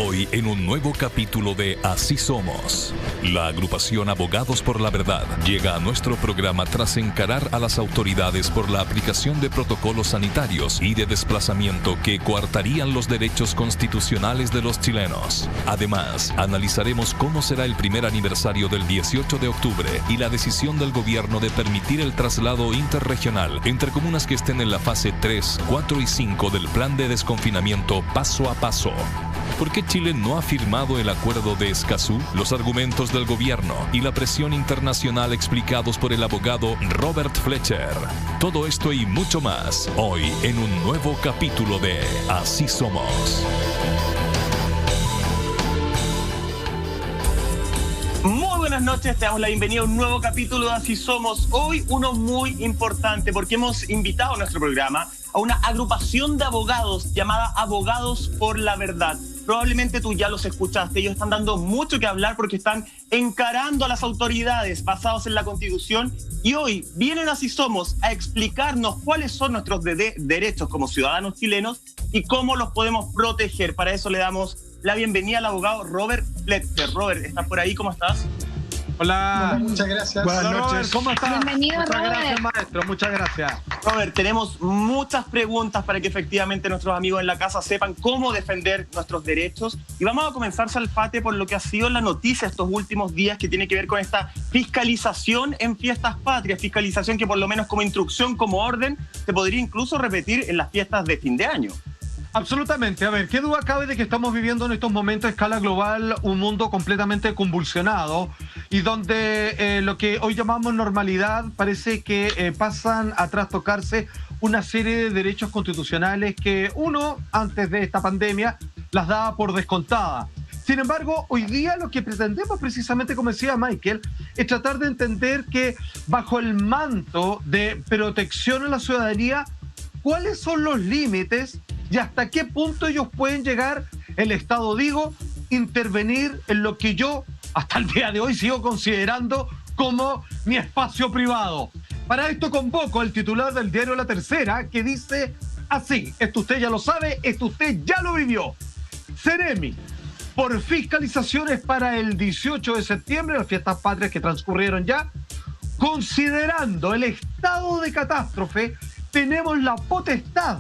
Hoy en un nuevo capítulo de Así Somos. La agrupación Abogados por la Verdad llega a nuestro programa tras encarar a las autoridades por la aplicación de protocolos sanitarios y de desplazamiento que coartarían los derechos constitucionales de los chilenos. Además, analizaremos cómo será el primer aniversario del 18 de octubre y la decisión del gobierno de permitir el traslado interregional entre comunas que estén en la fase 3, 4 y 5 del plan de desconfinamiento paso a paso. ¿Por qué Chile no ha firmado el acuerdo de Escazú? Los argumentos del gobierno y la presión internacional explicados por el abogado Robert Fletcher. Todo esto y mucho más, hoy en un nuevo capítulo de Así Somos. Muy buenas noches, te damos la bienvenida a un nuevo capítulo de Así Somos. Hoy uno muy importante porque hemos invitado a nuestro programa a una agrupación de abogados llamada Abogados por la Verdad. Probablemente tú ya los escuchaste, ellos están dando mucho que hablar porque están encarando a las autoridades basados en la Constitución y hoy vienen Así Somos a explicarnos cuáles son nuestros derechos como ciudadanos chilenos y cómo los podemos proteger. Para eso le damos la bienvenida al abogado Robert Fletcher. Robert, ¿estás por ahí? ¿Cómo estás? Hola. Muchas gracias. Buenas noches. Robert, ¿cómo estás? Bienvenido, muchas Robert. gracias, maestro. Muchas gracias. Robert, tenemos muchas preguntas para que efectivamente nuestros amigos en la casa sepan cómo defender nuestros derechos. Y vamos a comenzar, Salfate, por lo que ha sido la noticia estos últimos días que tiene que ver con esta fiscalización en fiestas patrias. Fiscalización que por lo menos como instrucción, como orden, se podría incluso repetir en las fiestas de fin de año. Absolutamente. A ver, ¿qué duda cabe de que estamos viviendo en estos momentos a escala global un mundo completamente convulsionado y donde lo que hoy llamamos normalidad parece que pasan a trastocarse una serie de derechos constitucionales que uno, antes de esta pandemia, las daba por descontada? Sin embargo, hoy día lo que pretendemos precisamente, como decía Michael, es tratar de entender que bajo el manto de protección a la ciudadanía, ¿cuáles son los límites y hasta qué punto ellos pueden llegar, el Estado, intervenir en lo que yo hasta el día de hoy sigo considerando como mi espacio privado? Para esto convoco al titular del diario La Tercera, que dice así: esto usted ya lo sabe, esto usted ya lo vivió. Ceremi, por fiscalizaciones para el 18 de septiembre, las fiestas patrias que transcurrieron ya, considerando el estado de catástrofe, tenemos la potestad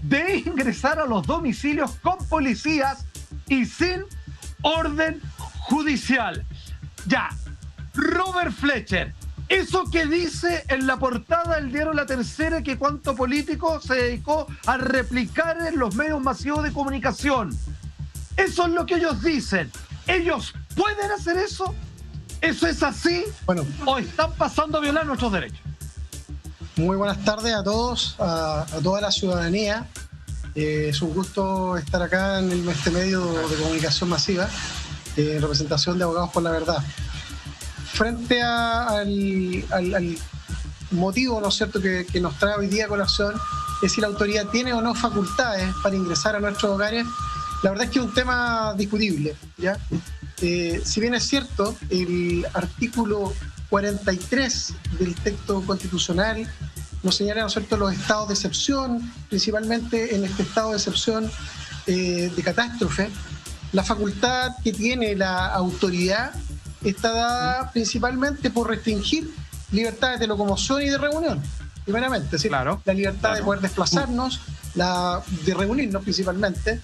de ingresar a los domicilios con policías y sin orden judicial. Ya, Robert Fletcher, eso que dice en la portada del diario La Tercera, que cuánto político se dedicó a replicar en los medios masivos de comunicación. Eso es lo que ellos dicen. ¿Ellos pueden hacer eso? ¿Eso es así? Bueno, ¿O están pasando a violar nuestros derechos? muy buenas tardes a todos, a toda la ciudadanía. Es un gusto estar acá en este medio de comunicación masiva, en representación de Abogados por la Verdad. Frente al motivo, ¿no es cierto?, que nos trae hoy día a colación, es si la autoridad tiene o no facultades para ingresar a nuestros hogares. La verdad es que es un tema discutible, ¿ya? Si bien es cierto, el artículo 43 del texto constitucional nos señala, ¿no es cierto?, los estados de excepción, principalmente en este estado de excepción de catástrofe. La facultad que tiene la autoridad está dada principalmente por restringir libertades de locomoción y de reunión, primeramente, es decir, Claro, la libertad claro. de poder desplazarnos, de reunirnos principalmente,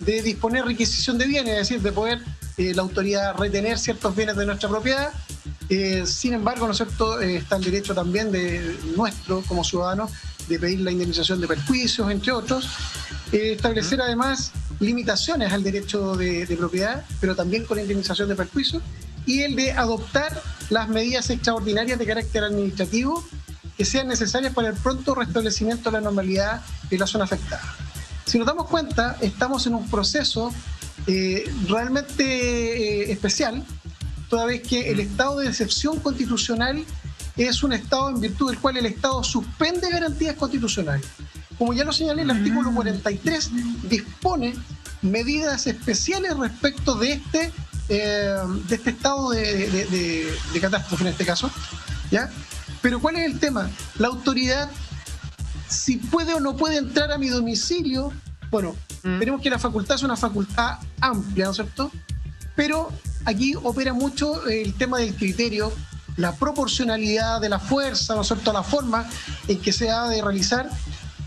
de disponer requisición de bienes, es decir, de poder la autoridad retener ciertos bienes de nuestra propiedad. Sin embargo, ¿no es cierto?, está el derecho también de nuestro como ciudadanos de pedir la indemnización de perjuicios, entre otros. Establecer además limitaciones al derecho de propiedad, pero también con la indemnización de perjuicios, y el de adoptar las medidas extraordinarias de carácter administrativo que sean necesarias para el pronto restablecimiento de la normalidad en la zona afectada. Si nos damos cuenta, estamos en un proceso realmente especial, toda vez que el estado de excepción constitucional es un estado en virtud del cual el Estado suspende garantías constitucionales. Como ya lo señalé, el artículo 43 dispone medidas especiales respecto de este estado de catástrofe en este caso, ¿ya? Pero ¿cuál es el tema? La autoridad, si puede o no puede entrar a mi domicilio, Bueno, tenemos que la facultad es una facultad amplia, ¿no es cierto? Pero aquí opera mucho el tema del criterio, la proporcionalidad de la fuerza, ¿no es cierto?, la forma en que se ha de realizar.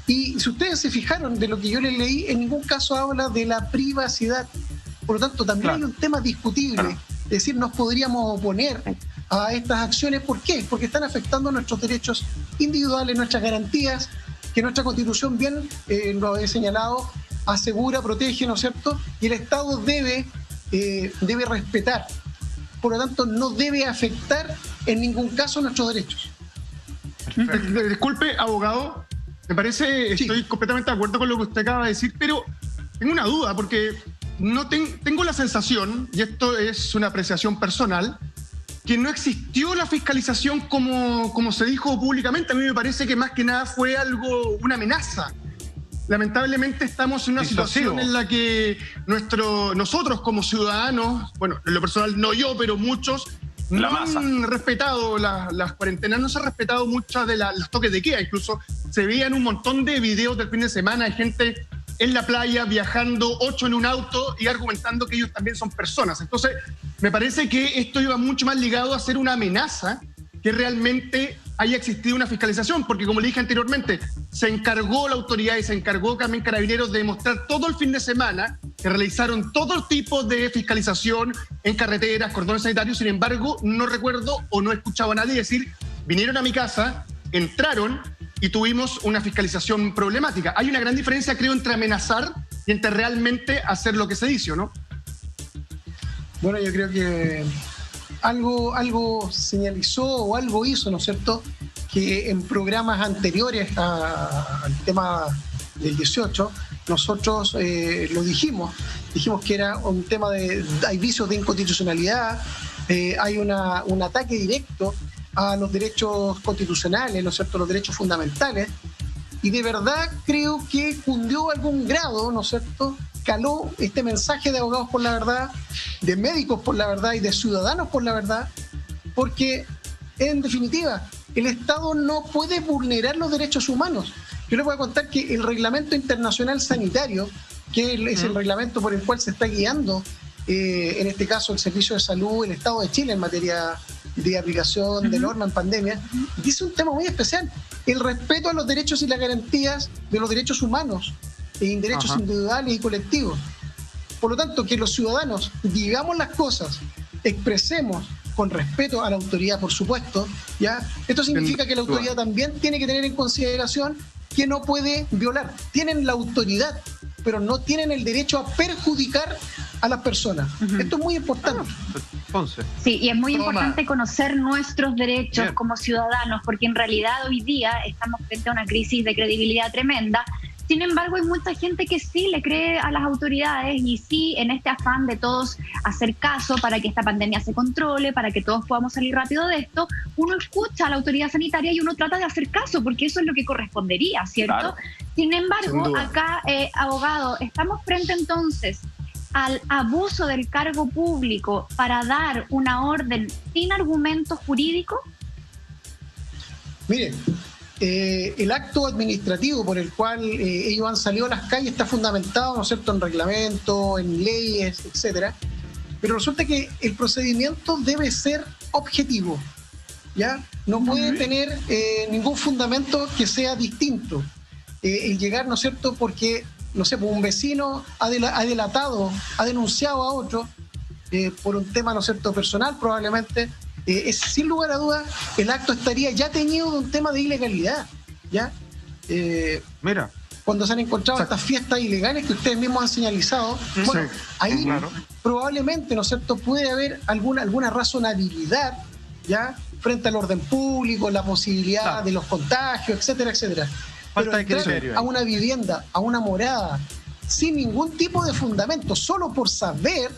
Y si ustedes se fijaron de lo que yo les leí, en ningún caso habla de la privacidad. Por lo tanto, también hay un tema discutible. Es decir, nos podríamos oponer a estas acciones. ¿Por qué? Porque están afectando nuestros derechos individuales, nuestras garantías, que nuestra Constitución, bien lo he señalado, asegura, protege, ¿no es cierto? Y el Estado debe respetar. Por lo tanto, no debe afectar en ningún caso nuestros derechos. Disculpe, abogado, me parece, estoy completamente de acuerdo con lo que usted acaba de decir, pero tengo una duda, porque no tengo la sensación, y esto es una apreciación personal, que no existió la fiscalización como se dijo públicamente. A mí me parece que más que nada fue una amenaza. Lamentablemente estamos en una situación en la que nosotros como ciudadanos, bueno, en lo personal no yo, pero muchos, no han respetado las cuarentenas, no se han respetado muchas de los toques de queda. Incluso se veían un montón de videos del fin de semana de gente en la playa viajando 8 en un auto y argumentando que ellos también son personas. Entonces, me parece que esto iba mucho más ligado a ser una amenaza que realmente haya existido una fiscalización, porque como le dije anteriormente, se encargó la autoridad y se encargó también Carabineros de demostrar todo el fin de semana que realizaron todo tipo de fiscalización en carreteras, cordones sanitarios. Sin embargo, no recuerdo o no he escuchado a nadie decir, vinieron a mi casa, entraron y tuvimos una fiscalización problemática. Hay una gran diferencia, creo, entre amenazar y entre realmente hacer lo que se dice, ¿no? Bueno, yo creo que algo señalizó o algo hizo, ¿no es cierto?, que en programas anteriores al tema del 18, nosotros lo dijimos que era un tema hay vicios de inconstitucionalidad, hay un ataque directo a los derechos constitucionales, ¿no es cierto?, los derechos fundamentales, y de verdad creo que cundió algún grado, ¿no es cierto?, caló este mensaje de Abogados por la Verdad, de Médicos por la Verdad y de Ciudadanos por la Verdad, porque en definitiva el Estado no puede vulnerar los derechos humanos. Yo les voy a contar que el Reglamento Internacional Sanitario, que es el reglamento por el cual se está guiando en este caso el Servicio de Salud, el Estado de Chile en materia de aplicación de norma en pandemia, dice un tema muy especial: el respeto a los derechos y las garantías de los derechos humanos en derechos individuales y colectivos. Por lo tanto, que los ciudadanos digamos las cosas, expresemos con respeto a la autoridad, por supuesto, ¿ya? Esto significa que la autoridad también tiene que tener en consideración que no puede violar. Tienen la autoridad, pero no tienen el derecho a perjudicar a las personas. Esto es muy importante. Sí, y es muy importante conocer nuestros derechos como ciudadanos, porque en realidad hoy día estamos frente a una crisis de credibilidad tremenda. Sin embargo, hay mucha gente que sí le cree a las autoridades y sí, en este afán de todos hacer caso para que esta pandemia se controle, para que todos podamos salir rápido de esto, uno escucha a la autoridad sanitaria y uno trata de hacer caso, porque eso es lo que correspondería, ¿cierto? Claro. Sin embargo, acá, abogado, estamos frente entonces al abuso del cargo público para dar una orden sin argumentos jurídicos. Miren, el acto administrativo por el cual ellos han salido a las calles está fundamentado, ¿no es cierto?, en reglamento, en leyes, etcétera. Pero resulta que el procedimiento debe ser objetivo, ¿ya? No puede tener ningún fundamento que sea distinto. El llegar, ¿no es cierto?, porque, no sé, un vecino ha delatado, ha denunciado a otro por un tema, ¿no es cierto?, personal probablemente. Sin lugar a dudas, el acto estaría ya teñido de un tema de ilegalidad, ¿ya? Mira. Cuando se han encontrado estas fiestas ilegales que ustedes mismos han señalizado, bueno, ahí probablemente, ¿no es cierto?, puede haber alguna razonabilidad, ¿ya?, frente al orden público, la posibilidad de los contagios, etcétera, etcétera. Pero entrar a una vivienda, a una morada, sin ningún tipo de fundamento, solo por saber,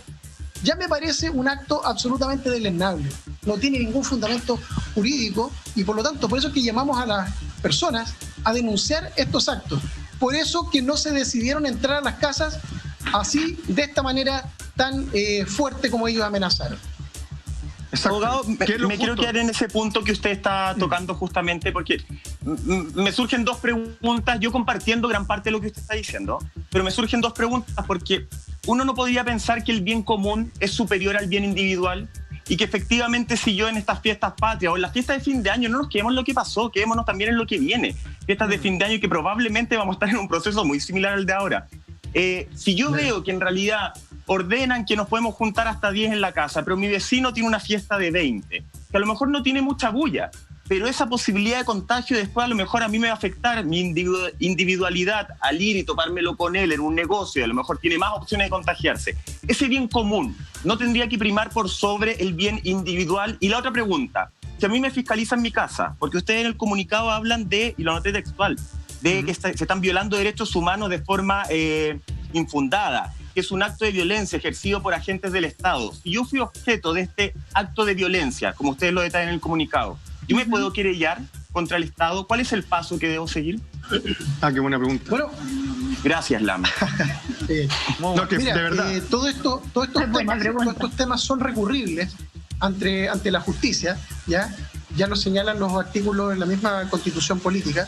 ya me parece un acto absolutamente deleznable. No tiene ningún fundamento jurídico y por lo tanto, por eso es que llamamos a las personas a denunciar estos actos. Por eso que no se decidieron entrar a las casas así, de esta manera tan fuerte como ellos amenazaron. Abogado, me quiero quedar en ese punto que usted está tocando justamente porque me surgen dos preguntas, yo compartiendo gran parte de lo que usted está diciendo, pero me surgen dos preguntas porque uno no podría pensar que el bien común es superior al bien individual y que efectivamente si yo en estas fiestas patrias o en las fiestas de fin de año no nos quedemos en lo que pasó, quedémonos también en lo que viene. Fiestas de fin de año que probablemente vamos a estar en un proceso muy similar al de ahora. Si yo veo que en realidad ordenan que nos podemos juntar hasta 10 en la casa, pero mi vecino tiene una fiesta de 20, que a lo mejor no tiene mucha bulla, pero esa posibilidad de contagio después a lo mejor a mí me va a afectar mi individualidad al ir y topármelo con él en un negocio, y a lo mejor tiene más opciones de contagiarse. Ese bien común no tendría que primar por sobre el bien individual. Y la otra pregunta, si a mí me fiscalizan mi casa, porque ustedes en el comunicado hablan de, y lo anoté textual, de que se están violando derechos humanos de forma infundada, que es un acto de violencia ejercido por agentes del Estado. Si yo fui objeto de este acto de violencia, como ustedes lo detallan en el comunicado, ¿yo me puedo querellar contra el Estado? ¿Cuál es el paso que debo seguir? Qué buena pregunta. Bueno, gracias, Lama. Mira, de verdad. Todos estos temas son recurribles ante la justicia, ya lo señalan los artículos en la misma Constitución Política,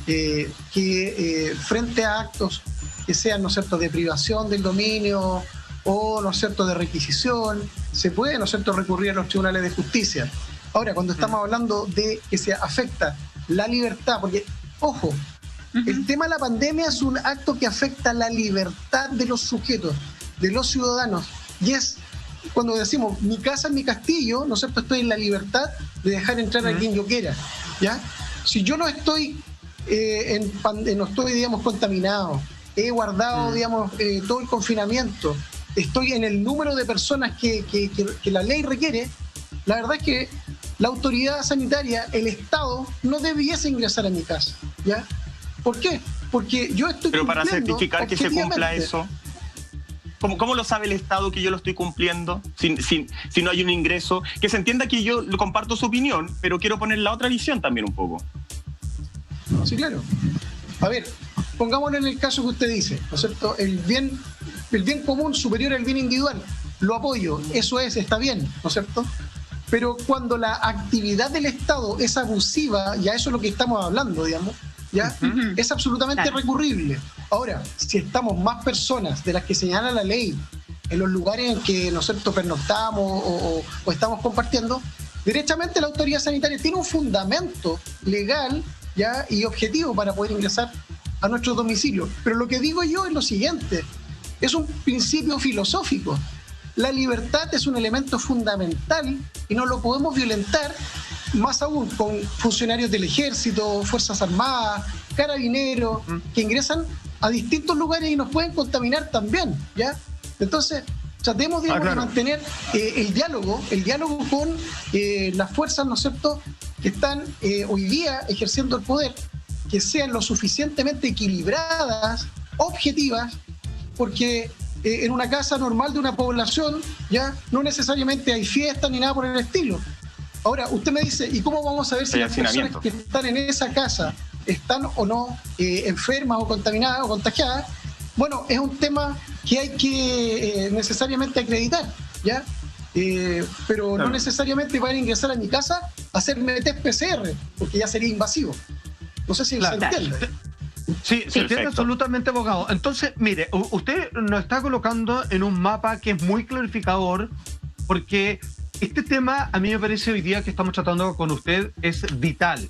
que frente a actos que sean, ¿no es cierto?, de privación del dominio o, ¿no es cierto?, de requisición, se puede, ¿no es cierto?, recurrir a los tribunales de justicia. Ahora, cuando estamos hablando de que se afecta la libertad, porque, ojo, el tema de la pandemia es un acto que afecta la libertad de los sujetos, de los ciudadanos, y es cuando decimos, mi casa es mi castillo, ¿no es cierto?, estoy en la libertad de dejar entrar a quien yo quiera, ¿ya? Si yo no estoy, no estoy, digamos, contaminado, he guardado, digamos, todo el confinamiento, estoy en el número de personas que la ley requiere, la verdad es que la autoridad sanitaria, el Estado, no debiese ingresar a mi casa, ¿ya? ¿Por qué? Porque yo estoy Pero para certificar que se cumpla eso, ¿cómo lo sabe el Estado que yo lo estoy cumpliendo si no hay un ingreso? Que se entienda que yo comparto su opinión, pero quiero poner la otra visión también un poco. Sí, claro. A ver, pongámonos en el caso que usted dice, ¿no es cierto? El bien común superior al bien individual. Lo apoyo, eso está bien, ¿no es cierto? Pero cuando la actividad del Estado es abusiva, y a eso es lo que estamos hablando, digamos, ¿ya? Es absolutamente recurrible. Ahora, si estamos más personas de las que señala la ley en los lugares en que, ¿no es cierto?, pernoctamos o estamos compartiendo, derechamente la autoridad sanitaria tiene un fundamento legal, ¿ya?, y objetivo para poder ingresar a nuestros domicilios. Pero lo que digo yo es lo siguiente, es un principio filosófico. La libertad es un elemento fundamental y no lo podemos violentar, más aún con funcionarios del Ejército, Fuerzas Armadas, Carabineros, que ingresan a distintos lugares y nos pueden contaminar también, ¿ya? Entonces, tratemos, digamos, de mantener el diálogo con las fuerzas, ¿no es cierto?, que están hoy día ejerciendo el poder, que sean lo suficientemente equilibradas, objetivas, porque en una casa normal de una población ya no necesariamente hay fiesta ni nada por el estilo. Ahora, usted me dice, ¿y cómo vamos a ver si las personas que están en esa casa están o no enfermas o contaminadas o contagiadas? Bueno, es un tema que hay que necesariamente acreditar, ¿ya? Pero no necesariamente van a ingresar a mi casa a hacerme test PCR, porque ya sería invasivo. No sé si se entiende. Sí, se entiende absolutamente, abogado. Entonces, mire, usted nos está colocando en un mapa que es muy clarificador, porque este tema, a mí me parece hoy día que estamos tratando con usted, es vital.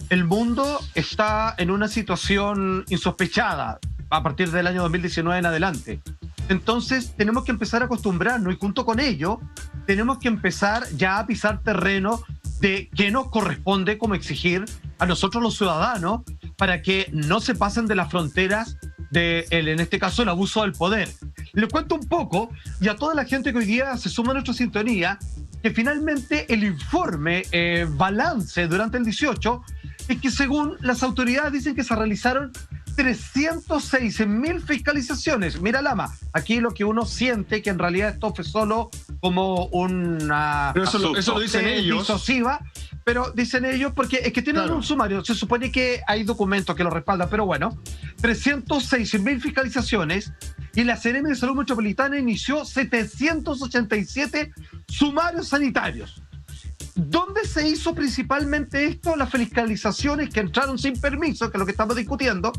El mundo está en una situación insospechada a partir del año 2019 en adelante. Entonces, tenemos que empezar a acostumbrarnos y junto con ello, tenemos que empezar ya a pisar terreno de qué nos corresponde como exigir a nosotros los ciudadanos para que no se pasen de las fronteras en este caso, el abuso del poder. Les cuento un poco, y a toda la gente que hoy día se suma a nuestra sintonía, que finalmente el informe balance durante el 18 es que según las autoridades dicen que se realizaron 306.000 fiscalizaciones. Mira, Lama, aquí lo que uno siente que en realidad esto fue solo como una... Pero eso lo dicen ellos. Disociva, pero dicen ellos porque es que tienen un sumario. Se supone que hay documentos que lo respaldan, pero bueno, 306.000 fiscalizaciones y la Seremi de Salud Metropolitana inició 787 sumarios sanitarios. ¿Dónde se hizo principalmente esto? Las fiscalizaciones que entraron sin permiso, que es lo que estamos discutiendo,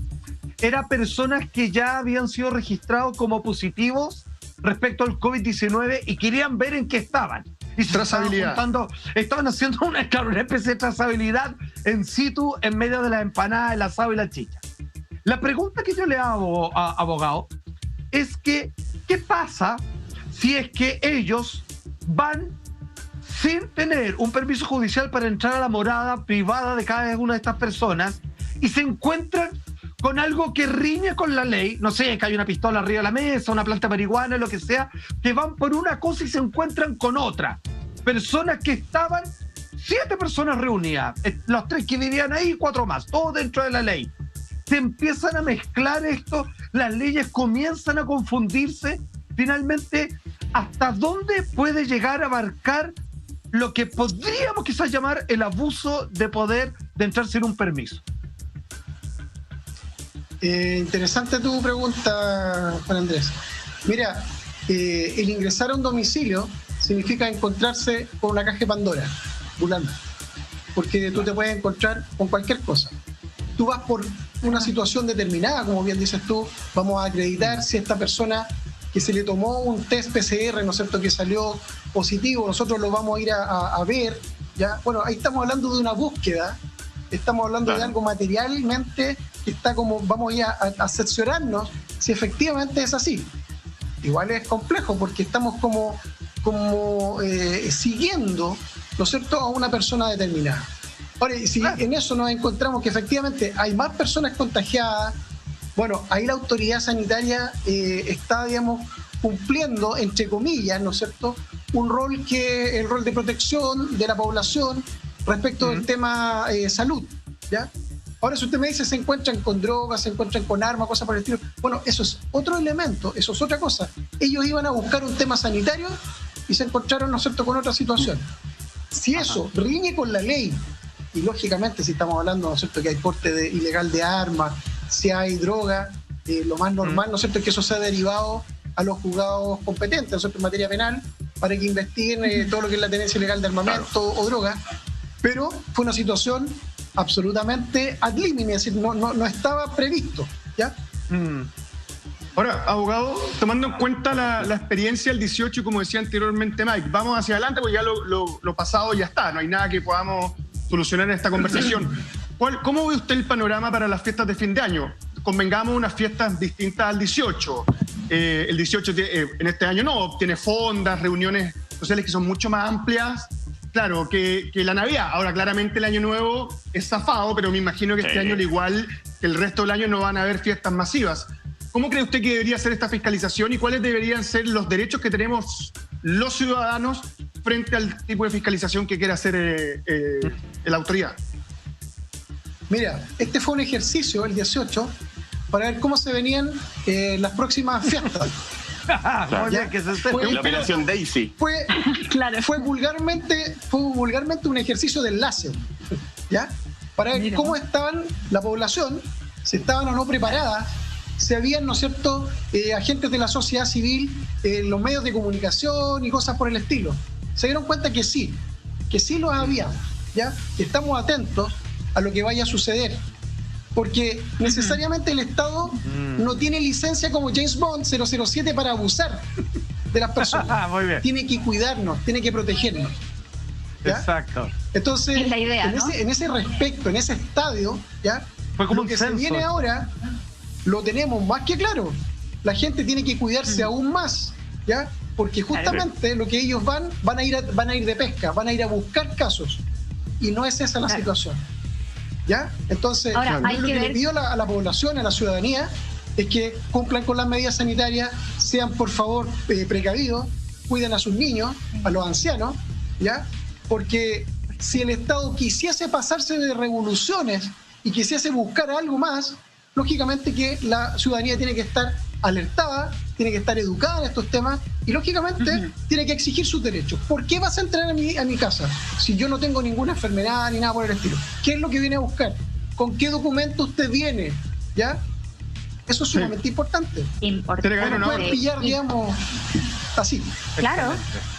eran personas que ya habían sido registrados como positivos respecto al COVID-19 y querían ver en qué estaban. Y trazabilidad. Estaban haciendo una especie de trazabilidad en situ en medio de la empanada, el asado y la chicha. La pregunta que yo le hago a abogado es que, ¿qué pasa si es que ellos van sin tener un permiso judicial para entrar a la morada privada de cada una de estas personas y se encuentran con algo que riñe con la ley? No sé, que hay una pistola arriba de la mesa, una planta de marihuana, lo que sea, que van por una cosa y se encuentran con otra. Personas que estaban, 7 personas reunidas, los 3 que vivían ahí, 4 más, todo dentro de la ley. Se empiezan a mezclar esto, las leyes comienzan a confundirse. Finalmente, ¿hasta dónde puede llegar a abarcar lo que podríamos quizás llamar el abuso de poder de entrar sin un permiso? Interesante tu pregunta, Juan Andrés. Mira, el ingresar a un domicilio significa encontrarse con una caja de Pandora, volando, porque tú te puedes encontrar con cualquier cosa. Tú vas por una situación determinada, como bien dices tú, vamos a acreditar si esta persona que se le tomó un test PCR, ¿no es cierto?, que salió positivo, nosotros lo vamos a ir a ver, ¿ya? Bueno, ahí estamos hablando de una búsqueda, estamos hablando de algo materialmente que está como, vamos a ir a cerciorarnos si efectivamente es así. Igual es complejo porque estamos como siguiendo, ¿no es cierto?, a una persona determinada. Ahora, si en eso nos encontramos que efectivamente hay más personas contagiadas, bueno, ahí la autoridad sanitaria está, digamos, cumpliendo, entre comillas, ¿no es cierto?, un rol que el rol de protección de la población respecto del tema salud, ¿ya? Ahora, si usted me dice se encuentran con drogas, se encuentran con armas, cosas por el estilo, bueno, eso es otro elemento, eso es otra cosa. Ellos iban a buscar un tema sanitario y se encontraron, ¿no es cierto?, con otra situación. Si eso riñe con la ley, y lógicamente si estamos hablando, ¿no es cierto?, que hay porte ilegal de armas, si hay droga, lo más normal, ¿no es cierto?, es que eso sea derivado a los juzgados competentes, ¿no es cierto?, en materia penal, para que investiguen todo lo que es la tenencia ilegal de armamento o droga. Pero fue una situación absolutamente ad limine, es decir, no estaba previsto, ¿ya? Ahora, abogado, tomando en cuenta la experiencia del 18, como decía anteriormente Mike, vamos hacia adelante porque ya lo pasado ya está, no hay nada que podamos solucionar en esta conversación. ¿Cómo ve usted el panorama para las fiestas de fin de año? Convengamos unas fiestas distintas al 18. El 18 en este año no, tiene fondas, reuniones sociales que son mucho más amplias, claro, que la Navidad. Ahora, claramente el Año Nuevo es zafado, pero me imagino que este año, al igual que el resto del año, no van a haber fiestas masivas. ¿Cómo cree usted que debería ser esta fiscalización y cuáles deberían ser los derechos que tenemos los ciudadanos frente al tipo de fiscalización que quiere hacer la autoridad? Mira, este fue un ejercicio, el 18, para ver cómo se venían las próximas fiestas. La operación Daisy. Fue vulgarmente un ejercicio de enlace, ¿ya? Para ver cómo estaban la población, si estaban o no preparadas, si habían, ¿no es cierto?, agentes de la sociedad civil, los medios de comunicación y cosas por el estilo. Se dieron cuenta que sí los había, ¿ya? Que estamos atentos a lo que vaya a suceder. Porque necesariamente el Estado no tiene licencia como James Bond 007 para abusar de las personas. Muy bien. Tiene que cuidarnos, tiene que protegernos, ¿ya? Exacto. Entonces, es la idea, ¿no? en ese respecto, en ese estadio, ¿ya? Fue como lo que se viene ahora lo tenemos más que claro. La gente tiene que cuidarse aún más, ¿ya? Porque justamente lo que ellos van a ir de pesca, van a ir a buscar casos. Y no es esa la situación, ¿ya? Entonces, ahora, lo que le pido a la población, a la ciudadanía, es que cumplan con las medidas sanitarias, sean por favor precavidos, cuiden a sus niños, a los ancianos, ¿ya? Porque si el Estado quisiese pasarse de revoluciones y quisiese buscar algo más, lógicamente que la ciudadanía tiene que estar alertada, tiene que estar educada en estos temas y lógicamente tiene que exigir sus derechos. ¿Por qué vas a entrar a mi casa si yo no tengo ninguna enfermedad ni nada por el estilo? ¿Qué es lo que viene a buscar? ¿Con qué documento usted viene? ¿Ya? Eso es sumamente importante. Importante. No pueden pillar, digamos, así. Claro.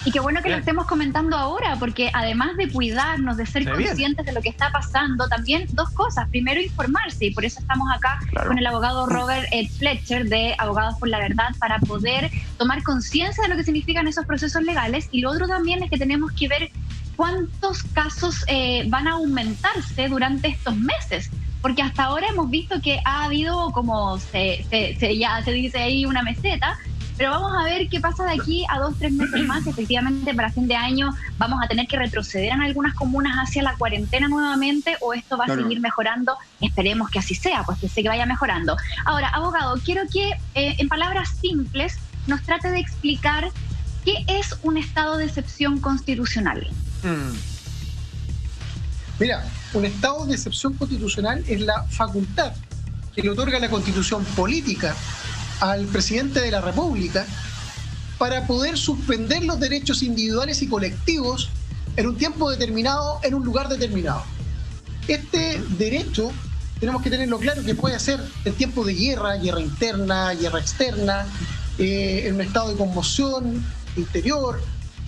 Y qué bueno que lo estemos comentando ahora, porque además de cuidarnos, de ser conscientes de lo que está pasando, también dos cosas. Primero, informarse, y por eso estamos acá con el abogado Robert Fletcher de Abogados por la Verdad, para poder tomar conciencia de lo que significan esos procesos legales. Y lo otro también es que tenemos que ver cuántos casos van a aumentarse durante estos meses. Porque hasta ahora hemos visto que ha habido, como ya se dice ahí, una meseta, pero vamos a ver qué pasa de aquí a 2-3 meses más. Efectivamente, para fin de año vamos a tener que retroceder en algunas comunas hacia la cuarentena nuevamente, o esto va a seguir mejorando. Esperemos que así sea, pues que sé que vaya mejorando. Ahora, abogado, quiero que en palabras simples nos trate de explicar qué es un estado de excepción constitucional. Mira, un estado de excepción constitucional es la facultad que le otorga la Constitución política al presidente de la República para poder suspender los derechos individuales y colectivos en un tiempo determinado, en un lugar determinado. Este derecho tenemos que tenerlo claro que puede ser en tiempo de guerra, guerra interna, guerra externa, en un estado de conmoción interior,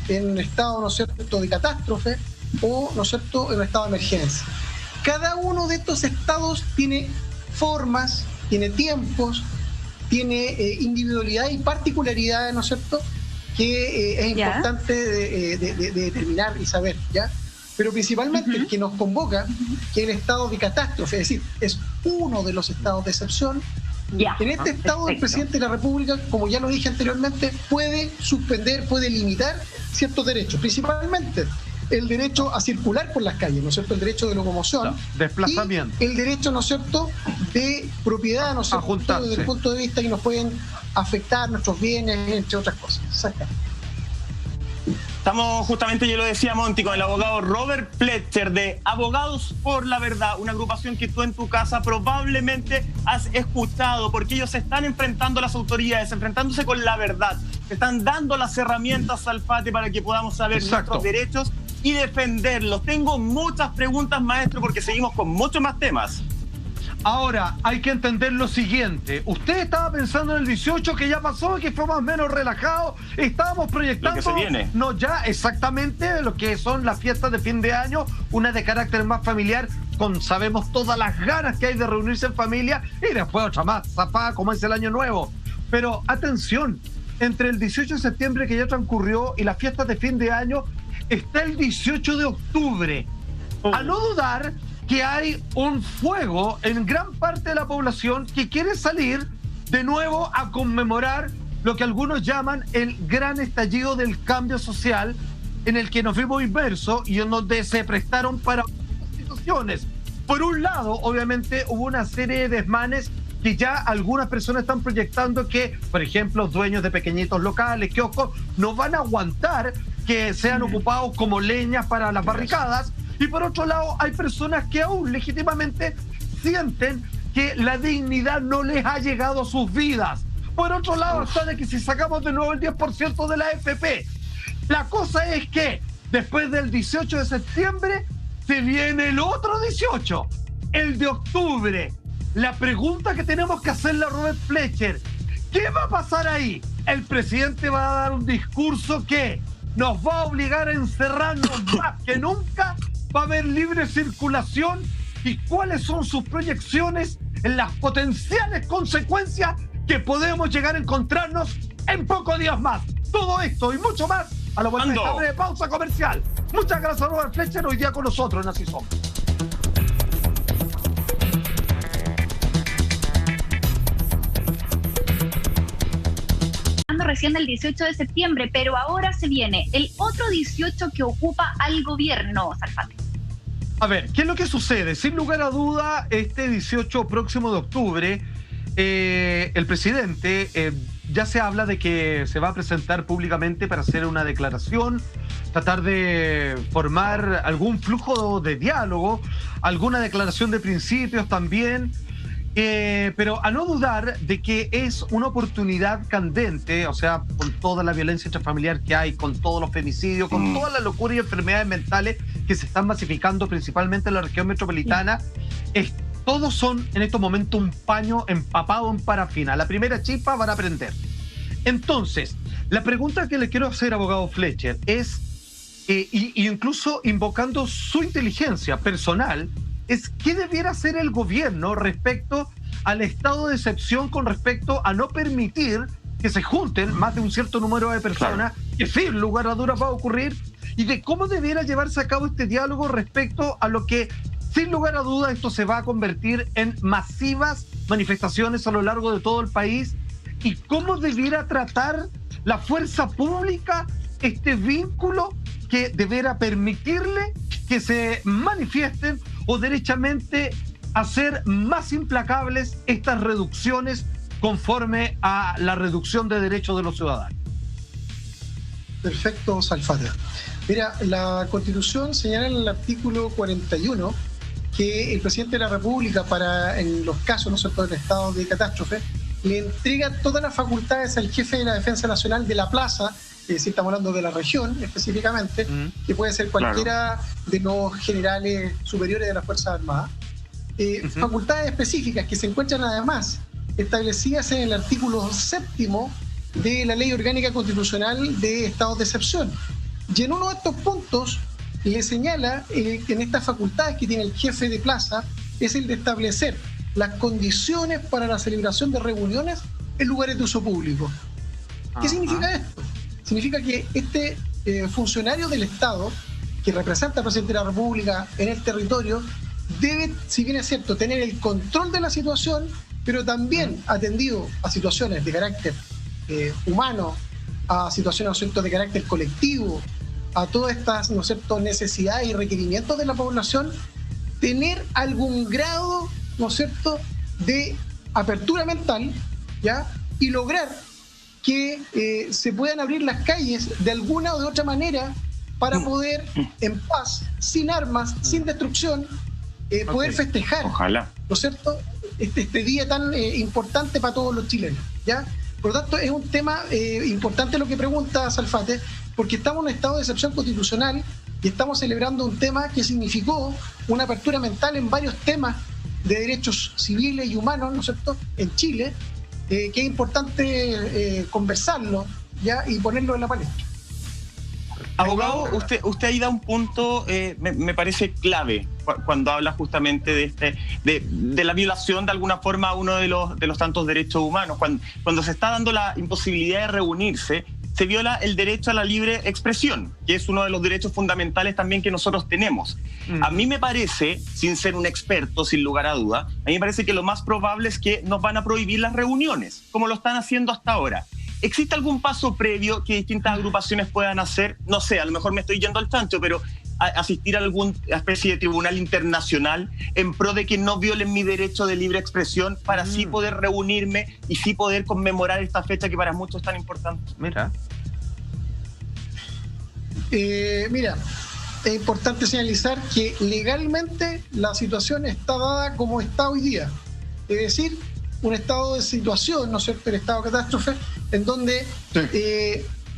en un estado, ¿no es cierto?, de catástrofe, o, ¿no es cierto?, en un estado de emergencia. Cada uno de estos estados tiene formas, tiene tiempos, tiene individualidad y particularidades, ¿no es cierto?, que es importante de determinar y saber, ¿ya? Pero principalmente el que nos convoca, que es el estado de catástrofe, es decir, es uno de los estados de excepción. En este estado, el presidente de la República, como ya lo dije anteriormente, puede suspender, puede limitar ciertos derechos, principalmente el derecho a circular por las calles, ¿no es cierto?, el derecho de locomoción, desplazamiento, y el derecho, ¿no es cierto?, de propiedad, ¿no es cierto?, desde el punto de vista que nos pueden afectar nuestros bienes, entre otras cosas. Exactamente. Estamos justamente, yo lo decía Monty, con el abogado Robert Fletcher de Abogados por la Verdad, una agrupación que tú en tu casa probablemente has escuchado, porque ellos se están enfrentando a las autoridades, enfrentándose con la verdad, se están dando las herramientas al FATE para que podamos saber nuestros derechos y defenderlos. Tengo muchas preguntas, maestro, porque seguimos con muchos más temas. Ahora, hay que entender lo siguiente. Usted estaba pensando en el 18, que ya pasó, que fue más o menos relajado. Estábamos proyectando... Lo que se viene. No, ya exactamente lo que son las fiestas de fin de año, una de carácter más familiar, con sabemos todas las ganas que hay de reunirse en familia, y después otra más zafada, como es el Año Nuevo. Pero atención, entre el 18 de septiembre que ya transcurrió y las fiestas de fin de año, está el 18 de octubre. A no dudar que hay un fuego en gran parte de la población que quiere salir de nuevo a conmemorar lo que algunos llaman el gran estallido del cambio social, en el que nos vimos inmersos y en donde se prestaron para situaciones. Por un lado, obviamente, hubo una serie de desmanes que ya algunas personas están proyectando que, por ejemplo, dueños de pequeñitos locales, kioscos, no van a aguantar que sean ocupados como leñas para las barricadas. Y por otro lado, hay personas que aún legítimamente sienten que la dignidad no les ha llegado a sus vidas. Por otro lado, hasta de que si sacamos de nuevo el 10% de la AFP. La cosa es que después del 18 de septiembre se viene el otro 18, el de octubre. La pregunta que tenemos que hacerle a Robert Fletcher, ¿qué va a pasar ahí? El presidente va a dar un discurso que nos va a obligar a encerrarnos más que nunca. ¿Va a haber libre circulación? ¿Y cuáles son sus proyecciones en las potenciales consecuencias que podemos llegar a encontrarnos en pocos días más? Todo esto y mucho más a la vuelta de pausa comercial. Muchas gracias, Robert Fletcher, hoy día con nosotros en Así Somos. Recién del 18 de septiembre, pero ahora se viene el otro 18 que ocupa al gobierno, Salfate. A ver, ¿qué es lo que sucede? Sin lugar a duda, este 18 próximo de octubre, el presidente ya se habla de que se va a presentar públicamente para hacer una declaración, tratar de formar algún flujo de diálogo, alguna declaración de principios también. Pero a no dudar de que es una oportunidad candente, o sea, con toda la violencia intrafamiliar que hay, con todos los femicidios, con toda la locura y enfermedades mentales que se están masificando principalmente en la región metropolitana, todos son en estos momentos un paño empapado en parafina. La primera chispa van a prender. Entonces, la pregunta que le quiero hacer, abogado Fletcher, es, incluso invocando su inteligencia personal, es qué debiera hacer el gobierno respecto al estado de excepción con respecto a no permitir que se junten más de un cierto número de personas, que sin lugar a dudas va a ocurrir, y de cómo debiera llevarse a cabo este diálogo respecto a lo que, sin lugar a dudas, esto se va a convertir en masivas manifestaciones a lo largo de todo el país, y cómo debiera tratar la fuerza pública este vínculo que debiera permitirle que se manifiesten o derechamente hacer más implacables estas reducciones conforme a la reducción de derechos de los ciudadanos. Perfecto, Salfate. Mira, la Constitución señala en el artículo 41 que el presidente de la República, en los casos, ¿no es cierto?, del estado de catástrofe, le entrega todas las facultades al jefe de la Defensa Nacional de la plaza, si estamos hablando de la región específicamente, que puede ser cualquiera de los generales superiores de las Fuerzas Armadas, facultades específicas que se encuentran además establecidas en el artículo 7º de la Ley Orgánica Constitucional de Estados de Excepción. Y en uno de estos puntos le señala que en estas facultades que tiene el jefe de plaza es el de establecer las condiciones para la celebración de reuniones en lugares de uso público. ¿Qué significa esto? Significa que este funcionario del Estado, que representa al presidente de la República en el territorio, debe, si bien es cierto, tener el control de la situación, pero también atendido a situaciones de carácter humano, a situaciones, ¿no es cierto?, de carácter colectivo, a todas estas, ¿no es cierto?, necesidades y requerimientos de la población, tener algún grado, ¿no es cierto?, de apertura mental, ¿ya?, y lograr que se puedan abrir las calles de alguna o de otra manera para poder, en paz, sin armas, sin destrucción, poder festejar, ojalá, ¿no es cierto?, este día tan importante para todos los chilenos, ¿ya? Por lo tanto, es un tema importante lo que pregunta Salfate, porque estamos en un estado de excepción constitucional y estamos celebrando un tema que significó una apertura mental en varios temas de derechos civiles y humanos, ¿no es cierto?, en Chile, que es importante conversarlo, ¿ya?, y ponerlo en la palestra. Abogado, usted ahí da un punto, me parece clave, cuando habla justamente de la violación de alguna forma a uno de los tantos derechos humanos. Cuando se está dando la imposibilidad de reunirse, se viola el derecho a la libre expresión, que es uno de los derechos fundamentales también que nosotros tenemos. A mí me parece, sin ser un experto, sin lugar a duda, a mí me parece que lo más probable es que nos van a prohibir las reuniones, como lo están haciendo hasta ahora. ¿Existe algún paso previo que distintas agrupaciones puedan hacer? No sé, a lo mejor me estoy yendo al chancho, pero asistir a alguna especie de tribunal internacional en pro de que no violen mi derecho de libre expresión para así poder reunirme y sí poder conmemorar esta fecha que para muchos es tan importante. Mira, es importante señalizar que legalmente la situación está dada como está hoy día. Es decir, un estado de situación, ¿no es cierto?, el estado de catástrofe, en donde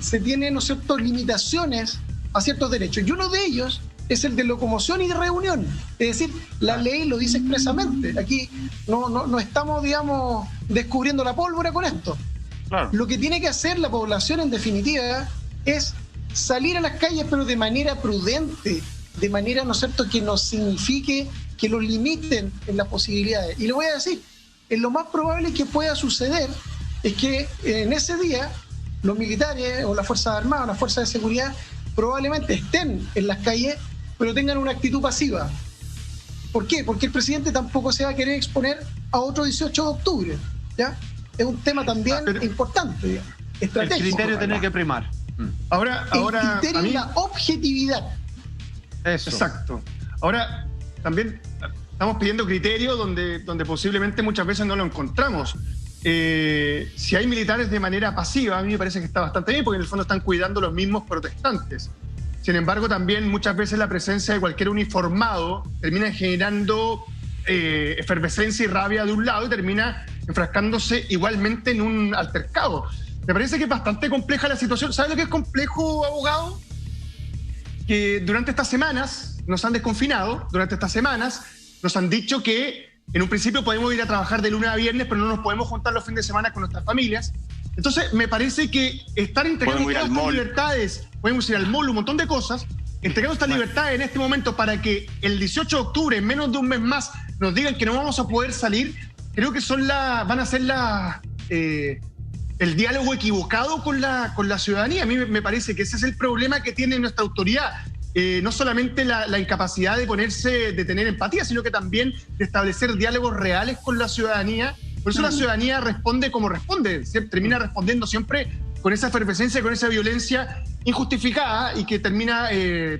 se tienen, ¿no es cierto?, limitaciones a ciertos derechos. Y uno de ellos es el de locomoción y de reunión. Es decir, la ley lo dice expresamente. Aquí no estamos, digamos, descubriendo la pólvora con esto. Claro. Lo que tiene que hacer la población, en definitiva, es salir a las calles, pero de manera prudente, de manera, ¿no es cierto?, que no signifique que lo limiten en las posibilidades. Y le voy a decir, lo más probable que pueda suceder es que en ese día los militares o las Fuerzas Armadas o las Fuerzas de Seguridad probablemente estén en las calles, pero tengan una actitud pasiva. ¿Por qué? Porque el presidente tampoco se va a querer exponer a otro 18 de octubre, ¿ya? Es un tema también importante, digamos, estratégico. El criterio tiene que primar. Ahora el criterio y la objetividad. Eso. Exacto. Ahora, también estamos pidiendo criterios donde posiblemente muchas veces no lo encontramos. Si hay militares de manera pasiva, a mí me parece que está bastante bien, porque en el fondo están cuidando los mismos protestantes. Sin embargo, también muchas veces la presencia de cualquier uniformado termina generando efervescencia y rabia de un lado y termina enfrascándose igualmente en un altercado. Me parece que es bastante compleja la situación. ¿Sabes lo que es complejo, abogado? Que durante estas semanas nos han desconfinado, durante estas semanas nos han dicho que En un principio podemos ir a trabajar de lunes a viernes, pero no nos podemos juntar los fines de semana con nuestras familias. Entonces, me parece que estar entregando todas estas libertades, podemos ir al mall, un montón de cosas, entregando estas libertades en este momento para que el 18 de octubre, en menos de un mes más, nos digan que no vamos a poder salir, creo que van a ser el diálogo equivocado con la ciudadanía. A mí me parece que ese es el problema que tiene nuestra autoridad. No solamente la incapacidad de tener empatía, sino que también de establecer diálogos reales con la ciudadanía. Por eso la ciudadanía responde como responde, termina respondiendo siempre con esa efervescencia, con esa violencia injustificada y que termina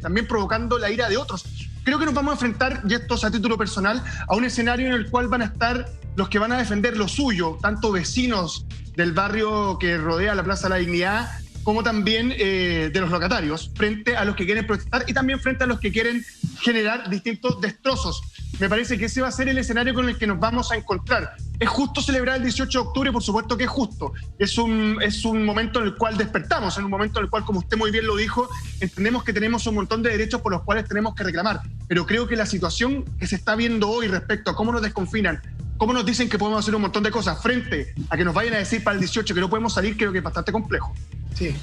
también provocando la ira de otros. Creo que nos vamos a enfrentar, y esto es a título personal, a un escenario en el cual van a estar los que van a defender lo suyo, tanto vecinos del barrio que rodea la Plaza de la Dignidad, como también de los locatarios, frente a los que quieren protestar y también frente a los que quieren generar distintos destrozos. Me parece que ese va a ser el escenario con el que nos vamos a encontrar. ¿Es justo celebrar el 18 de octubre? Por supuesto que es justo. Es un momento en el cual despertamos, en un momento en el cual, como usted muy bien lo dijo, entendemos que tenemos un montón de derechos por los cuales tenemos que reclamar. Pero creo que la situación que se está viendo hoy respecto a cómo nos desconfinan, cómo nos dicen que podemos hacer un montón de cosas frente a que nos vayan a decir para el 18 que no podemos salir, creo que es bastante complejo. Sí,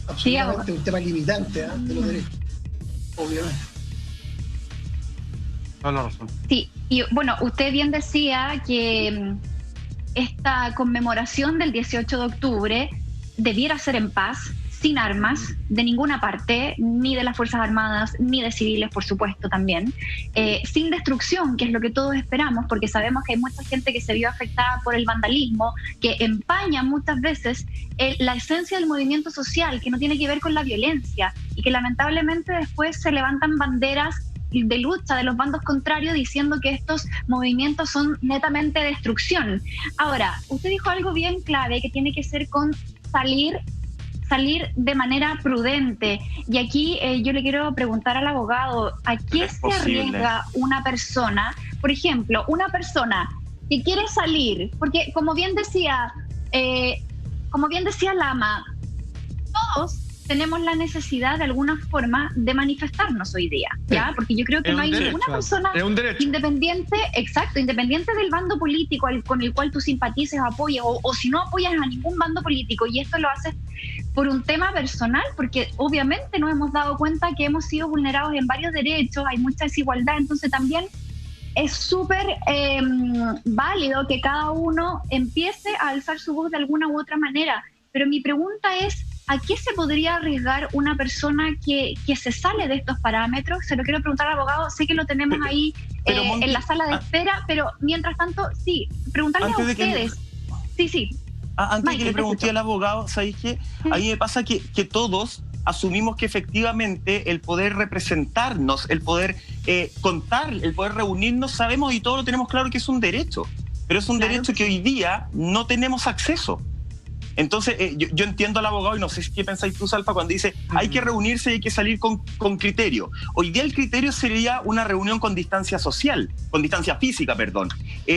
absolutamente un tema limitante de los derechos, obviamente. No, la razón. Sí, y bueno, usted bien decía que esta conmemoración del 18 de octubre debiera ser en paz, sin armas, de ninguna parte, ni de las Fuerzas Armadas, ni de civiles, por supuesto, también. Sin destrucción, que es lo que todos esperamos, porque sabemos que hay mucha gente que se vio afectada por el vandalismo, que empaña muchas veces la esencia del movimiento social, que no tiene que ver con la violencia, y que lamentablemente después se levantan banderas de lucha de los bandos contrarios diciendo que estos movimientos son netamente destrucción. Ahora, usted dijo algo bien clave que tiene que ser con salir de manera prudente. Y aquí yo le quiero preguntar al abogado, ¿a qué se arriesga una persona? Por ejemplo, una persona que quiere salir, porque como bien decía Lama, todos tenemos la necesidad de alguna forma de manifestarnos hoy día, ¿ya? Porque yo creo que no hay ninguna persona independiente del bando político con el cual tú simpatices, apoyes, o si no apoyas a ningún bando político, y esto lo haces por un tema personal, porque obviamente nos hemos dado cuenta que hemos sido vulnerados en varios derechos, hay mucha desigualdad, entonces también es súper válido que cada uno empiece a alzar su voz de alguna u otra manera. Pero mi pregunta es, ¿a qué se podría arriesgar una persona que se sale de estos parámetros? Se lo quiero preguntar al abogado, sé que lo tenemos ahí en la sala de espera, pero mientras tanto, sí, preguntarle a ustedes. Sí. Antes de que le pregunté al abogado, ¿sabéis qué? A mí me pasa que todos asumimos que efectivamente el poder representarnos, el poder contar, el poder reunirnos, sabemos y todos lo tenemos claro que es un derecho, pero es un derecho que hoy día no tenemos acceso. Entonces, yo entiendo al abogado y no sé qué pensáis tú, Salfa, cuando dice hay que reunirse y hay que salir con criterio. Hoy día el criterio sería una reunión con distancia social, con distancia física, perdón.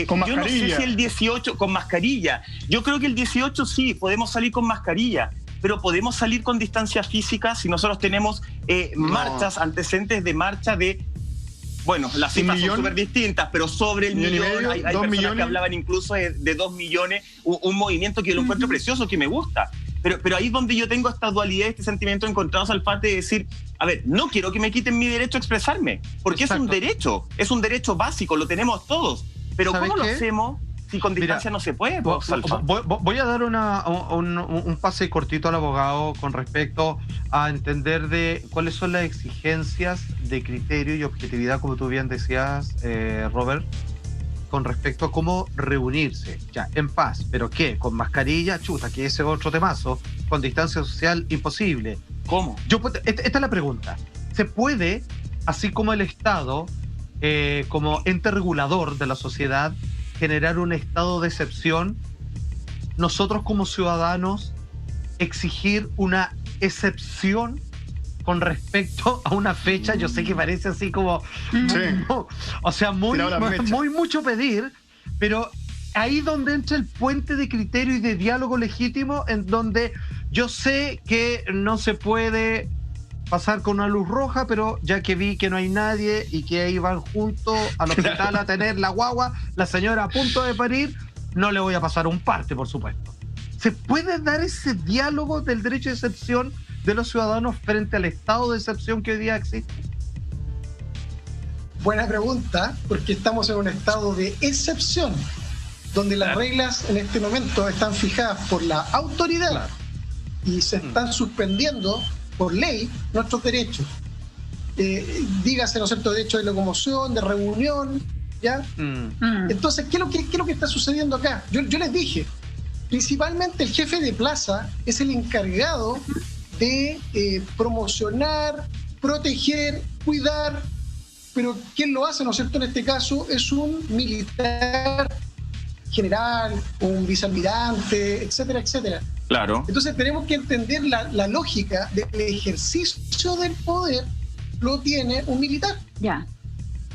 Con mascarilla. Yo no sé si el 18, con mascarilla. Yo creo que el 18 sí, podemos salir con mascarilla, pero podemos salir con distancia física si nosotros tenemos marchas, antecedentes de marcha de... Bueno, las cifras son súper distintas, pero sobre el millón, hay personas que hablaban incluso de 2 millones, un movimiento que lo encuentro precioso, que me gusta. Pero ahí es donde yo tengo esta dualidad, este sentimiento encontrados al parte de decir, a ver, no quiero que me quiten mi derecho a expresarme, porque es un derecho básico, lo tenemos todos. Pero ¿cómo lo hacemos si con distancia no se puede? Voy a dar un pase cortito al abogado con respecto a entender de cuáles son las exigencias de criterio y objetividad, como tú bien decías, Robert, con respecto a cómo reunirse, ya, en paz, pero ¿qué? Con mascarilla, chuta, que ese es otro temazo, con distancia social, imposible. ¿Cómo? Esta es la pregunta. ¿Se puede, así como el Estado, como ente regulador de la sociedad, generar un estado de excepción, nosotros como ciudadanos exigir una excepción con respecto a una fecha? Yo sé que parece así como... o sea, muy mucho pedir, pero ahí donde entra el puente de criterio y de diálogo legítimo, en donde yo sé que no se puede pasar con una luz roja, pero ya que vi que no hay nadie y que ahí van juntos al hospital a tener la guagua, la señora a punto de parir, no le voy a pasar un parte, por supuesto. ¿Se puede dar ese diálogo del derecho de excepción de los ciudadanos frente al estado de excepción que hoy día existe? Buena pregunta, porque estamos en un estado de excepción, donde las reglas en este momento están fijadas por la autoridad y se están suspendiendo por ley nuestros derechos. Dígase, ¿no es cierto?, derecho de locomoción, de reunión, ¿ya? Entonces, ¿qué es lo que está sucediendo acá? Yo les dije, principalmente el jefe de plaza es el encargado de promocionar, proteger, cuidar, pero ¿quién lo hace, no es cierto? En este caso es un militar general, un vicealmirante, etcétera, etcétera. Claro. Entonces tenemos que entender la lógica del ejercicio del poder lo tiene un militar. Ya.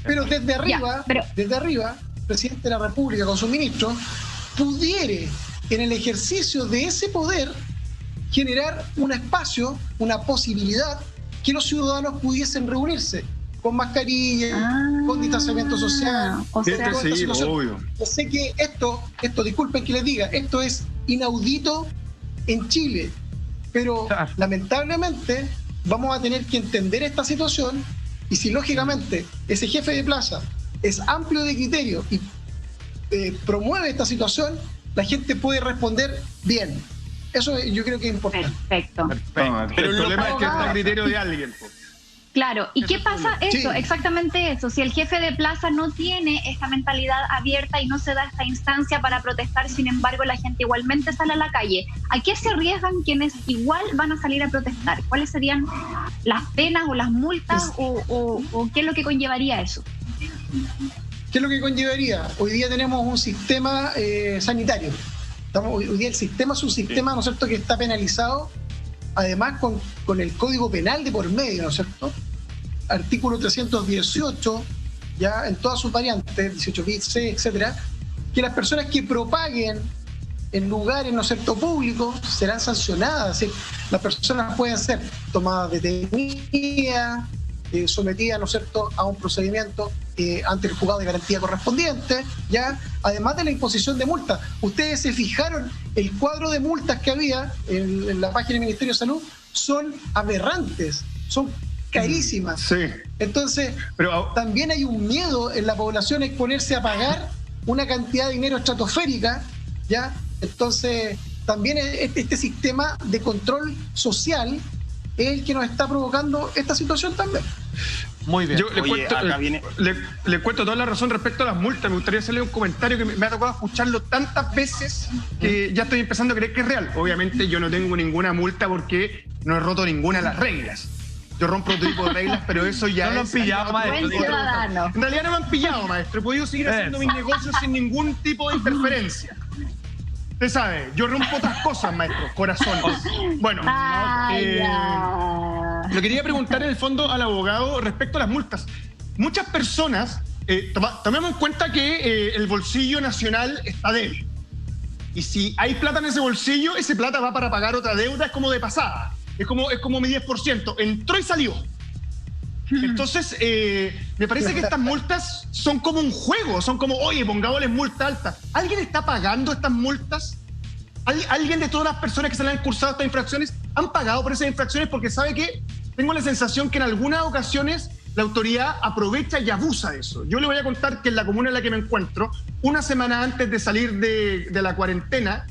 Pero desde arriba, el presidente de la República con su ministro pudiere en el ejercicio de ese poder generar un espacio, una posibilidad que los ciudadanos pudiesen reunirse con mascarilla, con distanciamiento social. Obvio. Yo sé que esto, disculpen que les diga, esto es inaudito en Chile, pero lamentablemente vamos a tener que entender esta situación, y si lógicamente ese jefe de plaza es amplio de criterio y promueve esta situación, la gente puede responder bien. Eso yo creo que es importante. Perfecto. Pero el problema es que está a criterio de alguien. Claro, ¿y qué pasa eso? Sí. Exactamente eso. Si el jefe de plaza no tiene esta mentalidad abierta y no se da esta instancia para protestar, sin embargo la gente igualmente sale a la calle, ¿a qué se arriesgan quienes igual van a salir a protestar? ¿Cuáles serían las penas o las multas o qué es lo que conllevaría eso? ¿Qué es lo que conllevaría? Hoy día tenemos un sistema sanitario. Hoy día el sistema es un sistema, ¿no es cierto?, que está penalizado, además con el Código Penal de por medio, ¿no es cierto? Artículo 318, ya en todas sus variantes, 18 bis, C, etcétera, que las personas que propaguen en lugares, ¿no es cierto?, públicos serán sancionadas. ¿Sí? Las personas pueden ser tomadas detenidas, sometidas, ¿no es cierto?, a un procedimiento ante el juzgado de garantía correspondiente, ya, además de la imposición de multas. Ustedes se fijaron, el cuadro de multas que había en la página del Ministerio de Salud son aberrantes, son carísimas. Sí. Entonces, pero también hay un miedo en la población a exponerse a pagar una cantidad de dinero estratosférica, ya. Entonces, también este sistema de control social es el que nos está provocando esta situación también. Muy bien. Yo le cuento toda la razón respecto a las multas. Me gustaría hacerle un comentario que me ha tocado escucharlo tantas veces que ya estoy empezando a creer que es real. Obviamente yo no tengo ninguna multa porque no he roto ninguna de las reglas. Yo rompo otro tipo de reglas, pero eso ya no lo han pillado, maestro. Buen ciudadano. En realidad no me han pillado, maestro. He podido seguir haciendo mis negocios sin ningún tipo de interferencia. Usted sabe, yo rompo otras cosas, maestro, corazones. Bueno, lo quería preguntar en el fondo al abogado respecto a las multas. Muchas personas, tomemos en cuenta que el bolsillo nacional está débil. Y si hay plata en ese bolsillo, ese plata va para pagar otra deuda, es como de pasada. Es como mi 10%. Entró y salió. Entonces, me parece que estas multas son como un juego, son como, oye, pongámosles multa alta. ¿Alguien está pagando estas multas? ¿Alguien de todas las personas que se le han cursado estas infracciones han pagado por esas infracciones? Porque sabe que tengo la sensación que en algunas ocasiones la autoridad aprovecha y abusa de eso. Yo le voy a contar que en la comuna en la que me encuentro, una semana antes de salir de la cuarentena,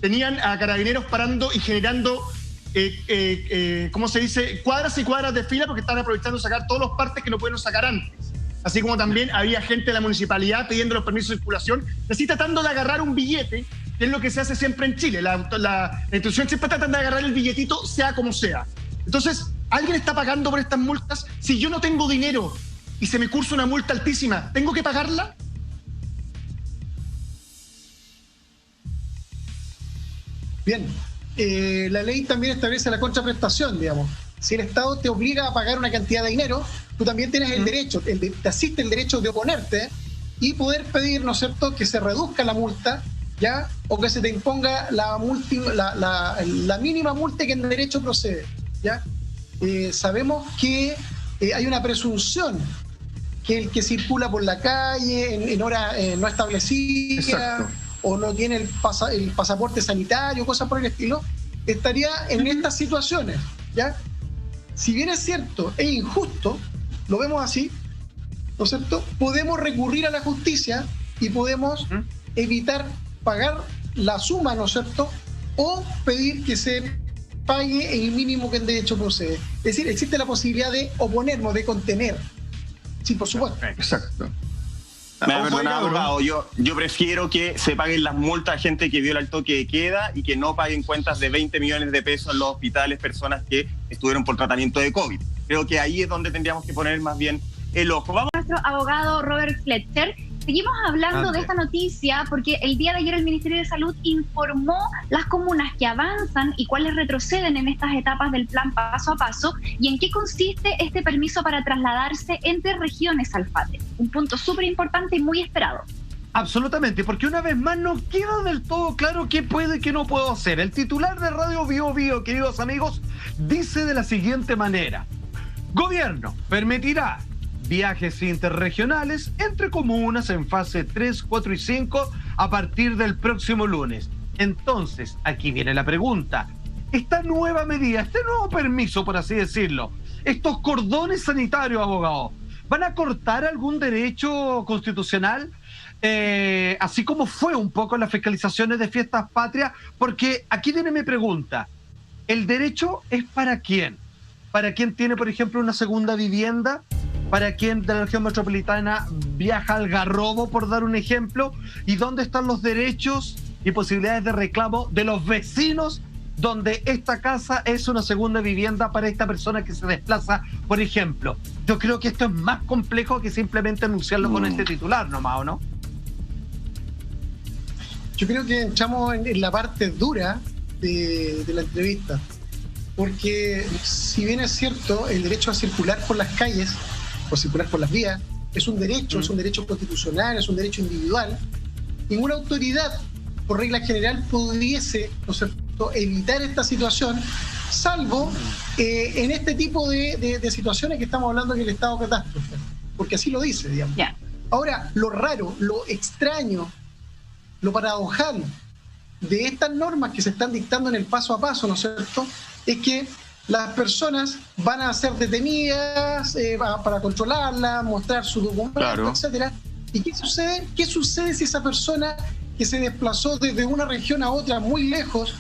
tenían a carabineros parando y generando ¿cómo se dice? Cuadras y cuadras de fila porque estaban aprovechando sacar todos los partes que no pudieron sacar antes. Así como también había gente de la municipalidad pidiendo los permisos de circulación, así tratando de agarrar un billete, que es lo que se hace siempre en Chile. La institución siempre trata de agarrar el billetito, sea como sea. Entonces, ¿alguien está pagando por estas multas? Si yo no tengo dinero y se me cursa una multa altísima, ¿tengo que pagarla? Bien. La ley también establece la contraprestación, digamos. Si el Estado te obliga a pagar una cantidad de dinero, tú también tienes el derecho, te asiste el derecho de oponerte y poder pedir, ¿no es cierto?, que se reduzca la multa, ¿ya? O que se te imponga la mínima multa que en derecho procede, ¿ya? sabemos que hay una presunción que el que circula por la calle en hora no establecida, exacto, o no tiene el pasaporte sanitario, cosas por el estilo, estaría en estas situaciones, ¿ya? Si bien es cierto, es injusto, lo vemos así, ¿no es cierto? Podemos recurrir a la justicia y podemos evitar pagar la suma, ¿no es cierto? O pedir que se pague el mínimo que el derecho procede. Es decir, existe la posibilidad de oponernos, de contener. Sí, por supuesto. Exacto. Me ha perdonado, abogado. Yo prefiero que se paguen las multas a gente que viola el toque de queda y que no paguen cuentas de 20 millones de pesos en los hospitales, personas que estuvieron por tratamiento de COVID. Creo que ahí es donde tendríamos que poner más bien el ojo. Vamos. Nuestro abogado Robert Fletcher. Seguimos hablando de esta noticia porque el día de ayer el Ministerio de Salud informó las comunas que avanzan y cuáles retroceden en estas etapas del plan paso a paso y en qué consiste este permiso para trasladarse entre regiones Alfate. Un punto súper importante y muy esperado. Absolutamente, porque una vez más no queda del todo claro qué puedo y qué no puedo hacer. El titular de Radio Bio Bio, queridos amigos, dice de la siguiente manera: Gobierno permitirá viajes interregionales entre comunas en fase 3, 4 y 5 a partir del próximo lunes. Entonces, aquí viene la pregunta. Esta nueva medida, este nuevo permiso, por así decirlo, estos cordones sanitarios, abogado, ¿van a cortar algún derecho constitucional? Así como fue un poco las fiscalizaciones de fiestas patrias, porque aquí viene mi pregunta. ¿El derecho es para quién? ¿Para quien tiene, por ejemplo, una segunda vivienda? ¿Para quien de la región metropolitana viaja al Garrobo, por dar un ejemplo? ¿Y dónde están los derechos y posibilidades de reclamo de los vecinos donde esta casa es una segunda vivienda para esta persona que se desplaza, por ejemplo? Yo creo que esto es más complejo que simplemente anunciarlo con este titular nomás, ¿o no? Yo creo que entramos en la parte dura de la entrevista, porque si bien es cierto, el derecho a circular por las calles, o circular por las vías, es un derecho constitucional, es un derecho individual, ninguna autoridad, por regla general, pudiese, ¿no es cierto?, evitar esta situación, salvo en este tipo de situaciones que estamos hablando en el estado de catástrofe, porque así lo dice, digamos. Yeah. Ahora, lo raro, lo extraño, lo paradojal de estas normas que se están dictando en el paso a paso, ¿no es cierto?, es que las personas van a ser detenidas para controlarlas, mostrar su documento, claro, etcétera. ¿Y qué sucede? ¿Qué sucede si esa persona que se desplazó desde una región a otra muy lejos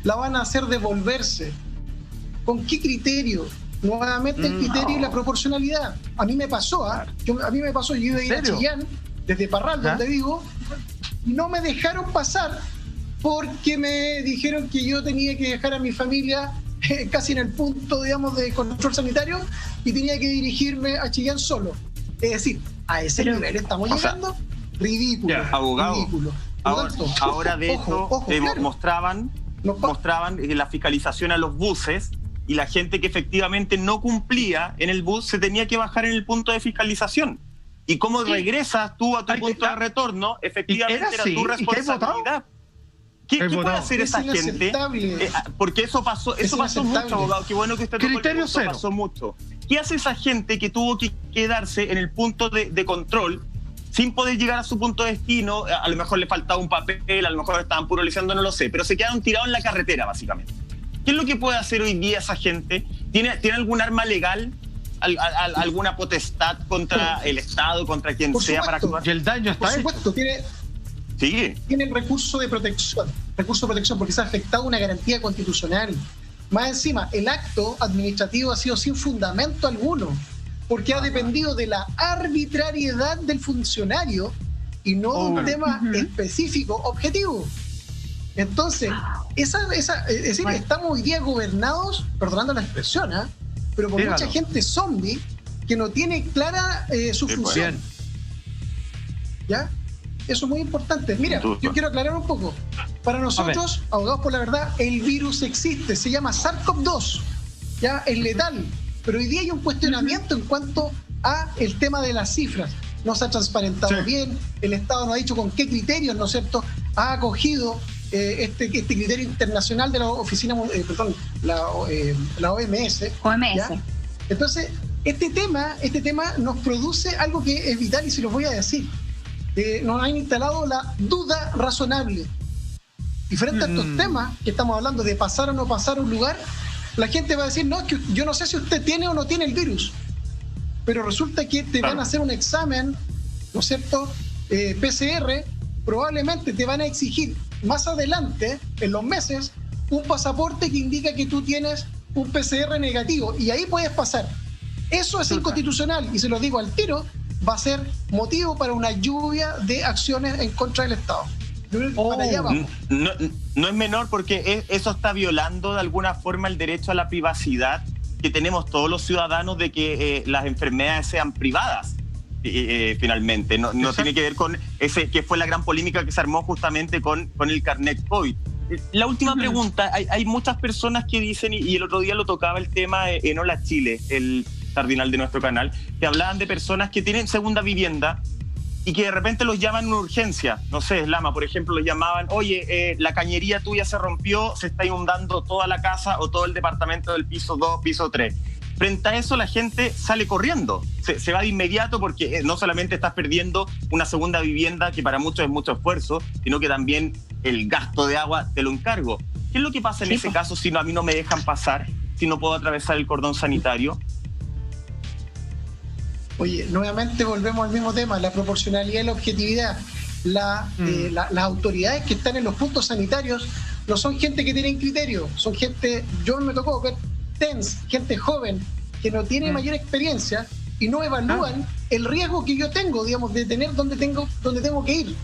la van a hacer devolverse? ¿Con qué criterio? Nuevamente el criterio y la proporcionalidad. A mí me pasó, yo iba a ir a Chillán, desde Parral, donde vivo, y no me dejaron pasar porque me dijeron que yo tenía que dejar a mi familia casi en el punto, digamos, de control sanitario y tenía que dirigirme a Chillán solo. Es decir, a ese nivel estamos llegando. Ridículo. Abogado, ridículo. Ahora de hecho claro, mostraban la fiscalización a los buses y la gente que efectivamente no cumplía en el bus se tenía que bajar en el punto de fiscalización. Y cómo regresas tú a tu punto de retorno, efectivamente era tu responsabilidad. ¿Qué puede hacer esa gente? Porque eso pasó mucho, abogado. Qué bueno que usted tocó el punto, cero. Pasó mucho. ¿Qué hace esa gente que tuvo que quedarse en el punto de control sin poder llegar a su punto de destino? A lo mejor le faltaba un papel, a lo mejor estaban puro lisiando, no lo sé, pero se quedaron tirados en la carretera, básicamente. ¿Qué es lo que puede hacer hoy día esa gente? ¿Tiene algún arma legal? ¿Alguna potestad contra el Estado, contra quien sea para actuar? Y el daño está hecho. Por supuesto, tiene el recurso de protección, porque se ha afectado una garantía constitucional. Más encima, el acto administrativo ha sido sin fundamento alguno, porque ha dependido de la arbitrariedad del funcionario y no de un tema específico, objetivo. Entonces, es decir, estamos hoy día gobernados, perdonando la expresión, pero por mucha gente zombie que no tiene clara su función. ¿Ya? Eso es muy importante. Mira, yo quiero aclarar un poco. Para nosotros, abogados por la verdad, el virus existe, se llama SARS-CoV-2, ya es letal, pero hoy día hay un cuestionamiento en cuanto a el tema de las cifras. No se ha transparentado bien, el Estado no ha dicho con qué criterios, ¿no es cierto?, ha acogido este criterio internacional de la oficina, la OMS. ¿Ya? Entonces, este tema nos produce algo que es vital y se los voy a decir. Nos han instalado la duda razonable. Y frente a estos temas que estamos hablando de pasar o no pasar a un lugar, la gente va a decir, no, es que yo no sé si usted tiene o no tiene el virus. Pero resulta que te van a hacer un examen, ¿no es cierto?, PCR, probablemente te van a exigir más adelante, en los meses, un pasaporte que indica que tú tienes un PCR negativo, y ahí puedes pasar. Eso es inconstitucional, y se lo digo al tiro, va a ser motivo para una lluvia de acciones en contra del Estado. Para allá vamos. No es menor, porque eso está violando de alguna forma el derecho a la privacidad que tenemos todos los ciudadanos de que las enfermedades sean privadas. Finalmente, no tiene que ver con ese que fue la gran polémica que se armó justamente con el carnet COVID. La última pregunta, hay muchas personas que dicen, y el otro día lo tocaba el tema en Hola Chile, el cardinal de nuestro canal, que hablaban de personas que tienen segunda vivienda y que de repente los llaman en una urgencia. No sé, Lama, por ejemplo, los llamaban, oye, la cañería tuya se rompió, se está inundando toda la casa o todo el departamento del piso 2, piso 3. Frente a eso, la gente sale corriendo, se va de inmediato, porque no solamente estás perdiendo una segunda vivienda, que para muchos es mucho esfuerzo, sino que también el gasto de agua te lo encargo. ¿Qué es lo que pasa en ese caso si a mí no me dejan pasar, si no puedo atravesar el cordón sanitario? Oye, nuevamente volvemos al mismo tema, la proporcionalidad y la objetividad. Las autoridades que están en los puntos sanitarios no son gente que tiene criterio, son gente, yo me tocó ver gente joven que no tiene mayor experiencia y no evalúan el riesgo que yo tengo, digamos, de tener donde tengo que ir.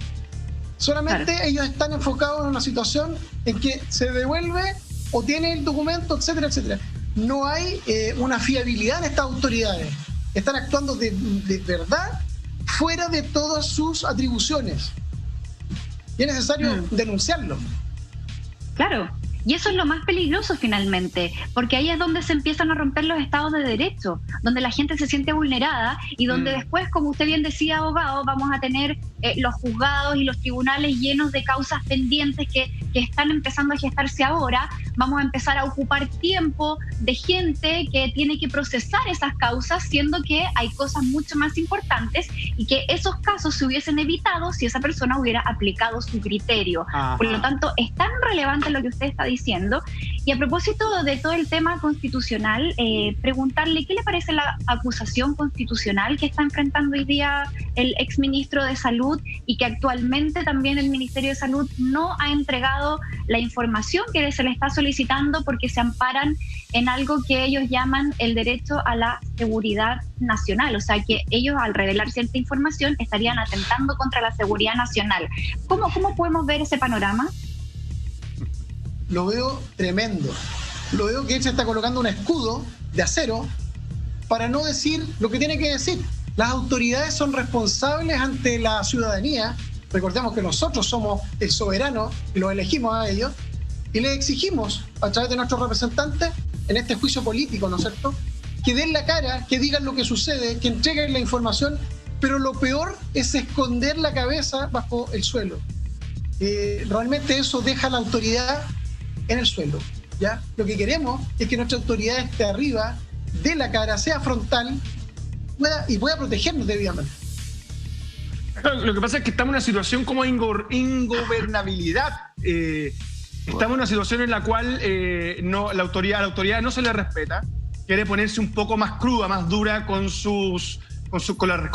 Solamente ellos están enfocados en una situación en que se devuelve o tiene el documento, etcétera, etcétera. No hay una fiabilidad en estas autoridades. Están actuando de verdad fuera de todas sus atribuciones. Y es necesario denunciarlo. Claro. Y eso es lo más peligroso finalmente, porque ahí es donde se empiezan a romper los estados de derecho, donde la gente se siente vulnerada y donde después, como usted bien decía, abogado, vamos a tener los juzgados y los tribunales llenos de causas pendientes que están empezando a gestarse ahora. Vamos a empezar a ocupar tiempo de gente que tiene que procesar esas causas, siendo que hay cosas mucho más importantes y que esos casos se hubiesen evitado si esa persona hubiera aplicado su criterio. Ajá. Por lo tanto, es tan relevante lo que usted está diciendo. Y a propósito de todo el tema constitucional, preguntarle qué le parece la acusación constitucional que está enfrentando hoy día el exministro de Salud, y que actualmente también el Ministerio de Salud no ha entregado la información que se le está solicitando, porque se amparan en algo que ellos llaman el derecho a la seguridad nacional. O sea, que ellos, al revelar cierta información, estarían atentando contra la seguridad nacional. ¿Cómo podemos ver ese panorama? Lo veo tremendo. Lo veo que él se está colocando un escudo de acero para no decir lo que tiene que decir. Las autoridades son responsables ante la ciudadanía. Recordemos que nosotros somos el soberano y los elegimos a ellos, y les exigimos a través de nuestros representantes en este juicio político, ¿no es cierto?, que den la cara, que digan lo que sucede, que entreguen la información, pero lo peor es esconder la cabeza bajo el suelo. Realmente eso deja a la autoridad en el suelo, ¿ya? Lo que queremos es que nuestra autoridad esté arriba, dé la cara, sea frontal y pueda protegernos debidamente. Lo que pasa es que estamos en una situación como ingobernabilidad. Estamos en una situación en la cual la autoridad no se le respeta, quiere ponerse un poco más cruda, más dura con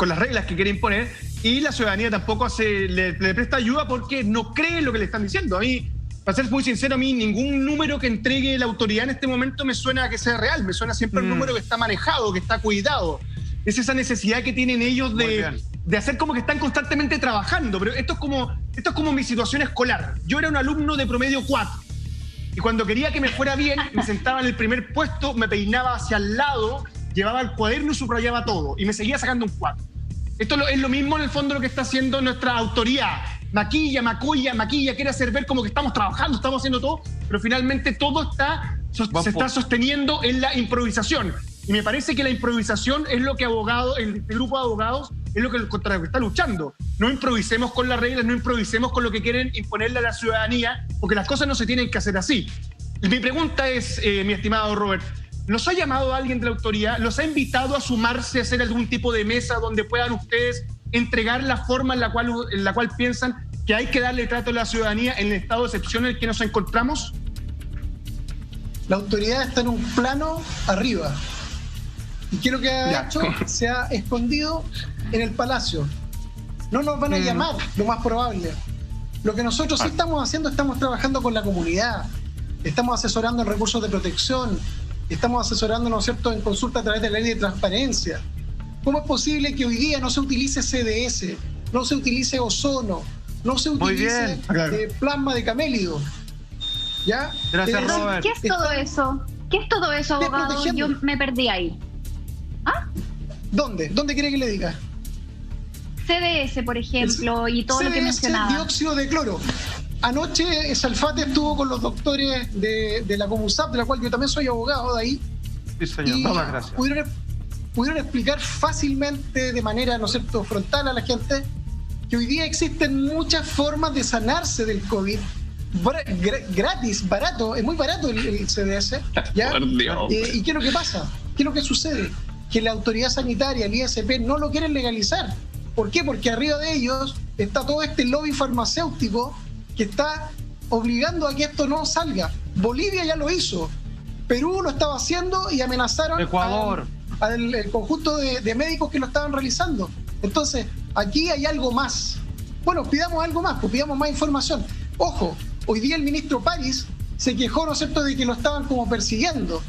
las reglas que quiere imponer, y la ciudadanía tampoco le presta ayuda porque no cree en lo que le están diciendo. A mí, para ser muy sincero, a mí ningún número que entregue la autoridad en este momento me suena a que sea real, me suena siempre un número que está manejado, que está cuidado. Es esa necesidad que tienen ellos de hacer como que están constantemente trabajando. Pero esto es como mi situación escolar. Yo era un alumno de promedio 4. Y cuando quería que me fuera bien, me sentaba en el primer puesto, me peinaba hacia el lado, llevaba el cuaderno y subrayaba todo. Y me seguía sacando un 4. Esto es lo mismo en el fondo lo que está haciendo nuestra autoridad. Maquilla, quiere hacer ver como que estamos trabajando, estamos haciendo todo, pero finalmente todo se está sosteniendo en la improvisación. Y me parece que la improvisación es lo que el grupo de abogados es contra lo que está luchando. No improvisemos con las reglas, no improvisemos con lo que quieren imponerle a la ciudadanía, porque las cosas no se tienen que hacer así. Mi pregunta es, mi estimado Robert, ¿los ha llamado alguien de la autoridad? ¿Los ha invitado a sumarse a hacer algún tipo de mesa donde puedan ustedes entregar la forma en la cual piensan que hay que darle trato a la ciudadanía en el estado de excepción en el que nos encontramos? La autoridad está en un plano arriba. ¿Y qué es lo que ha hecho? Se ha escondido en el palacio. No nos van a llamar, lo más probable. Lo que nosotros sí estamos haciendo, estamos trabajando con la comunidad, estamos asesorando en recursos de protección, estamos asesorando, ¿no es cierto?, en consulta a través de la ley de transparencia. ¿Cómo es posible que hoy día no se utilice CDS, no se utilice ozono, no se utilice plasma de camélido? ¿Ya? Gracias, Robert. ¿Qué es todo eso? ¿Qué es todo eso, abogado? Yo me perdí ahí. ¿Ah? ¿Dónde? ¿Dónde quiere que le diga? CDS, por ejemplo, y todo lo que mencionaba. Dióxido de cloro. Anoche Salfate estuvo con los doctores de la Comusap, de la cual yo también soy abogado de ahí. Sí, señor. Y Muchas gracias. Pudieron explicar fácilmente, de manera, ¿no es cierto?, frontal a la gente, que hoy día existen muchas formas de sanarse del COVID. Gratis, barato, es muy barato el CDS. ¿Ya? ¿Y qué es lo que pasa? ¿Qué es lo que sucede? Que la autoridad sanitaria, el ISP, no lo quieren legalizar. ¿Por qué? Porque arriba de ellos está todo este lobby farmacéutico que está obligando a que esto no salga. Bolivia ya lo hizo, Perú lo estaba haciendo y amenazaron Ecuador al conjunto de médicos que lo estaban realizando. Entonces, aquí hay algo más. Bueno, pidamos algo más, pues pidamos más información. Ojo, hoy día el ministro París se quejó, ¿no es cierto?, de que lo estaban como persiguiendo,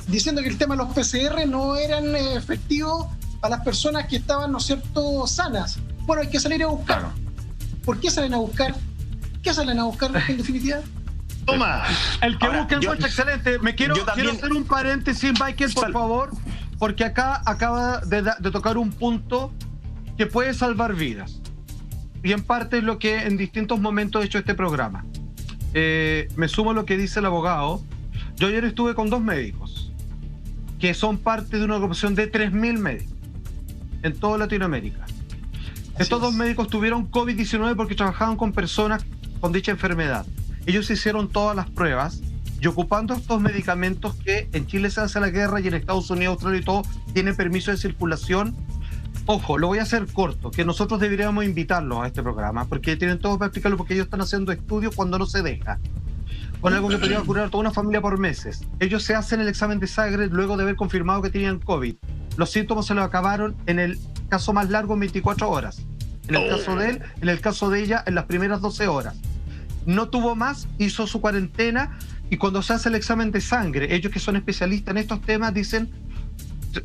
diciendo que el tema de los PCR no eran efectivos a las personas que estaban, ¿no es cierto?, sanas. Bueno, hay que salir a buscar. Claro. ¿Por qué salen a buscar? ¿Qué salen a buscar en definitiva? Toma, el que busca encuentra excelente. Quiero hacer un paréntesis, Michael, por favor, porque acá acaba de tocar un punto que puede salvar vidas. Y en parte es lo que en distintos momentos he hecho este programa. Me sumo a lo que dice el abogado. Yo ayer estuve con 2 médicos que son parte de una agrupación de 3.000 médicos en toda Latinoamérica. Estos 2 médicos tuvieron COVID-19 porque trabajaban con personas con dicha enfermedad. Ellos hicieron todas las pruebas y ocupando estos medicamentos que en Chile se hace la guerra y en Estados Unidos, Australia y todo, tienen permiso de circulación. Ojo, lo voy a hacer corto, que nosotros deberíamos invitarlos a este programa, porque tienen todo para explicarlo, porque ellos están haciendo estudios cuando no se deja. Con algo que podría curar a toda una familia por meses. Ellos se hacen el examen de sangre luego de haber confirmado que tenían COVID. Los síntomas se los acabaron en el caso más largo en 24 horas. En el caso de él, en el caso de ella, en las primeras 12 horas. No tuvo más, hizo su cuarentena y cuando se hace el examen de sangre, ellos que son especialistas en estos temas dicen,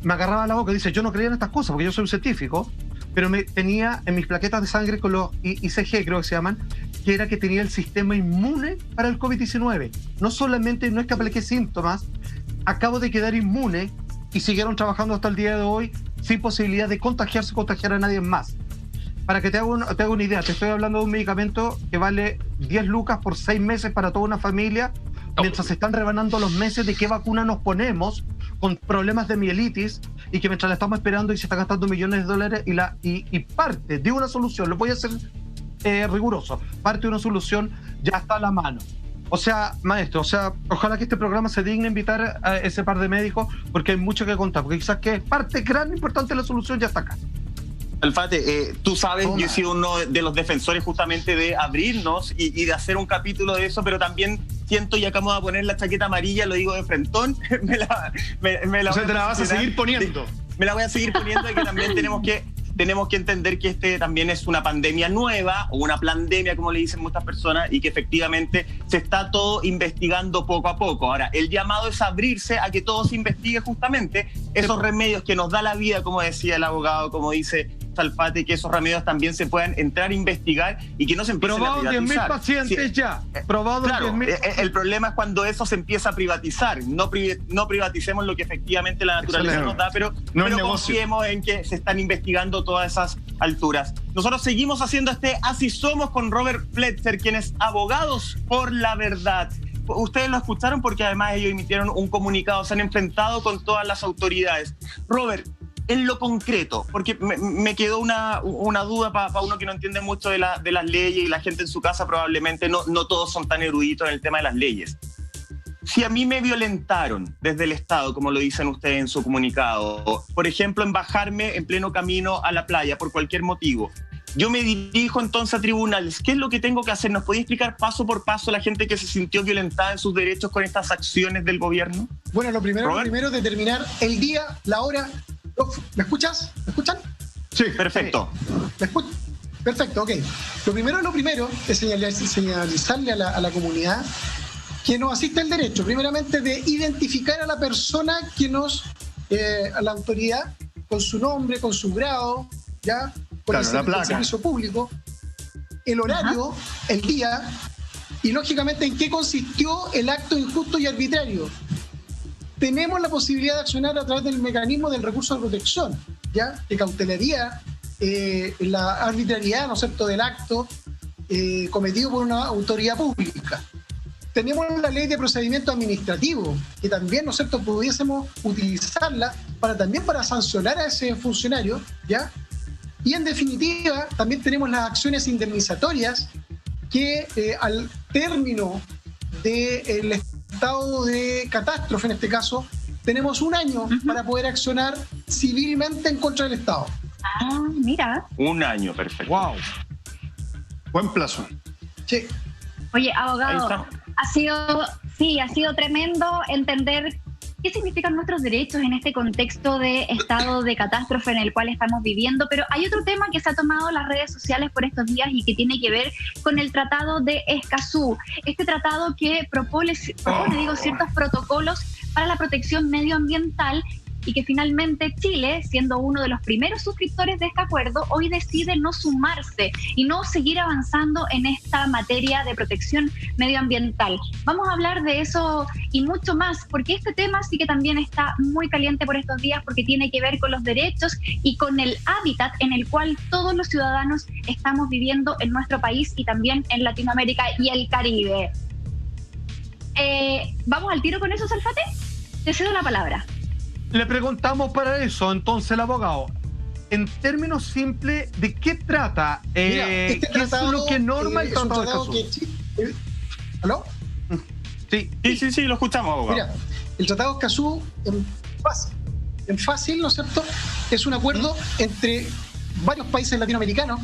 me agarraba la boca, dice, yo no creía en estas cosas porque yo soy un científico, pero me tenía en mis plaquetas de sangre con los ICG, creo que se llaman, que era que tenía el sistema inmune para el COVID-19. No solamente no es que apliqué síntomas, acabo de quedar inmune y siguieron trabajando hasta el día de hoy sin posibilidad de contagiar a nadie más. Para que te haga una idea, te estoy hablando de un medicamento que vale 10 lucas por 6 meses para toda una familia, mientras se están rebanando los meses de qué vacuna nos ponemos con problemas de mielitis y que mientras la estamos esperando y se están gastando millones de dólares y parte de una solución, lo voy a hacer riguroso, parte de una solución ya está a la mano. O sea, maestro, ojalá que este programa se digne invitar a ese par de médicos porque hay mucho que contar, porque quizás que parte gran importante de la solución ya está acá. Alfate, tú sabes, yo he sido uno de los defensores justamente de abrirnos y de hacer un capítulo de eso, pero también siento, y acá me voy a poner la chaqueta amarilla, lo digo de frentón, me la vas a seguir poniendo. Me la voy a seguir poniendo y que también tenemos que entender que este también es una pandemia nueva, o una plandemia, como le dicen muchas personas, y que efectivamente se está todo investigando poco a poco. Ahora, el llamado es abrirse a que todo se investigue justamente esos remedios que nos da la vida, como decía el abogado, como dice Salfate, que esos remedios también se puedan entrar a investigar y que no se empiecen a privatizar. Probado 10.000 pacientes ya. Probado claro, 10.000. El problema es cuando eso se empieza a privatizar. No privaticemos lo que efectivamente la naturaleza nos da, pero confiemos en que se están investigando todas esas alturas. Nosotros seguimos haciendo Así Somos con Robert Pletzer, quienes Abogados por la Verdad. Ustedes lo escucharon porque además ellos emitieron un comunicado, se han enfrentado con todas las autoridades. Robert, en lo concreto, porque me quedó una duda para uno que no entiende mucho de las leyes, y la gente en su casa probablemente no todos son tan eruditos en el tema de las leyes. Si a mí me violentaron desde el Estado, como lo dicen ustedes en su comunicado, por ejemplo, en bajarme en pleno camino a la playa por cualquier motivo, yo me dirijo entonces a tribunales. ¿Qué es lo que tengo que hacer? ¿Nos podía explicar paso por paso a la gente que se sintió violentada en sus derechos con estas acciones del gobierno? Bueno, lo primero es determinar el día, la hora. ¿Me escuchas? ¿Me escuchan? Sí, perfecto. Perfecto, ok. Lo primero es señalizarle a la comunidad que nos asiste el derecho, primeramente, de identificar a la persona que a la autoridad, con su nombre, con su grado, ¿ya? Con el servicio público, el horario, el día, y lógicamente en qué consistió el acto injusto y arbitrario. Tenemos la posibilidad de accionar a través del mecanismo del recurso de protección, ¿ya? Que cautelaría la arbitrariedad, ¿no es cierto?, del acto cometido por una autoridad pública. Tenemos la ley de procedimiento administrativo, que también, ¿no es cierto?, pudiésemos utilizarla para sancionar a ese funcionario, ¿ya? Y en definitiva, también tenemos las acciones indemnizatorias que al término del estado de catástrofe, en este caso, tenemos un año para poder accionar civilmente en contra del Estado. Ah, mira. Un año, perfecto. Wow. Buen plazo. Sí. Oye, abogado, ha sido tremendo entender qué significan nuestros derechos en este contexto de estado de catástrofe en el cual estamos viviendo, pero hay otro tema que se ha tomado las redes sociales por estos días y que tiene que ver con el Tratado de Escazú. Este tratado que propone ciertos protocolos para la protección medioambiental, y que finalmente Chile, siendo uno de los primeros suscriptores de este acuerdo, hoy decide no sumarse y no seguir avanzando en esta materia de protección medioambiental. Vamos a hablar de eso y mucho más, porque este tema sí que también está muy caliente por estos días, porque tiene que ver con los derechos y con el hábitat en el cual todos los ciudadanos estamos viviendo en nuestro país y también en Latinoamérica y el Caribe. ¿Vamos al tiro con eso, Salfate? Te cedo la palabra. Le preguntamos para eso, entonces, el abogado. En términos simples, ¿de qué trata? ¿Qué es lo que norma el Tratado de Escazú? ¿Aló? Sí, lo escuchamos, abogado. Mira, el Tratado de Escazú, en fácil, ¿no es cierto?, es un acuerdo entre varios países latinoamericanos,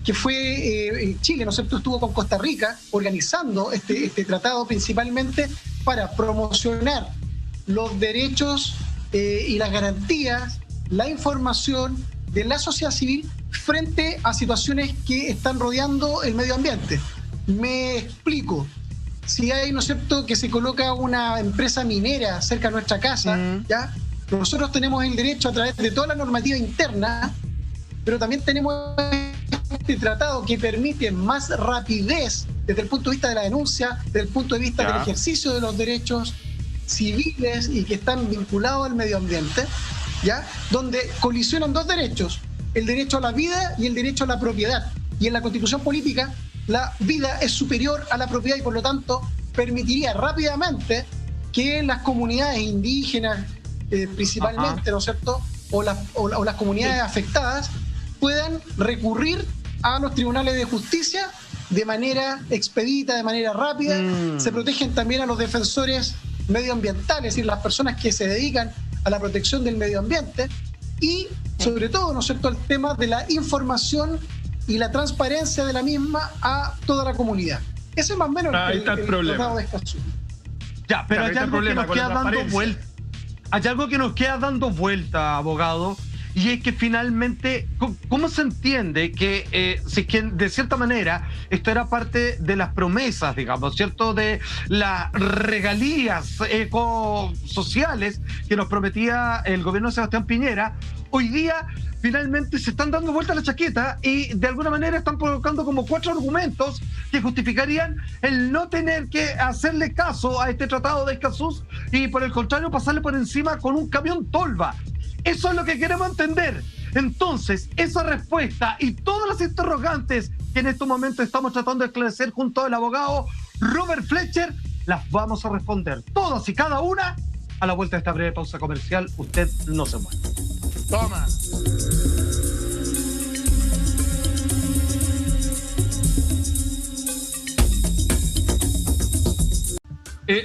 que fue Chile, ¿no es cierto?, estuvo con Costa Rica organizando este tratado principalmente para promocionar los derechos y las garantías, la información de la sociedad civil frente a situaciones que están rodeando el medio ambiente. Me explico. Si hay, ¿no es cierto?, que se coloca una empresa minera cerca de nuestra casa, ¿ya? Nosotros tenemos el derecho a través de toda la normativa interna, pero también tenemos este tratado que permite más rapidez desde el punto de vista de la denuncia, desde el punto de vista del ejercicio de los derechos civiles y que están vinculados al medio ambiente, ¿ya? Donde colisionan dos derechos, el derecho a la vida y el derecho a la propiedad. Y en la Constitución política, la vida es superior a la propiedad y por lo tanto permitiría rápidamente que las comunidades indígenas, principalmente, ¿no es cierto?, o las comunidades afectadas puedan recurrir a los tribunales de justicia de manera expedita, de manera rápida. Se protegen también a los defensores medioambientales, es decir, las personas que se dedican a la protección del medio ambiente, y sobre todo, ¿no es cierto?, el tema de la información y la transparencia de la misma a toda la comunidad. Ese es más o menos el Tratado de Escazú. Ya, pero hay algo que nos queda dando vuelta. Hay algo que nos queda dando vuelta, abogado, y es que finalmente, ¿cómo se entiende que, si que de cierta manera esto era parte de las promesas, digamos, ¿cierto?, de las regalías ecosociales que nos prometía el gobierno de Sebastián Piñera? Hoy día finalmente se están dando vuelta a la chaqueta y de alguna manera están colocando como 4 argumentos que justificarían el no tener que hacerle caso a este Tratado de Escazú y por el contrario pasarle por encima con un camión tolva. Eso es lo que queremos entender. Entonces, esa respuesta y todas las interrogantes que en estos momentos estamos tratando de esclarecer junto al abogado Robert Fletcher, las vamos a responder todas y cada una a la vuelta de esta breve pausa comercial. Usted no se mueve. Toma.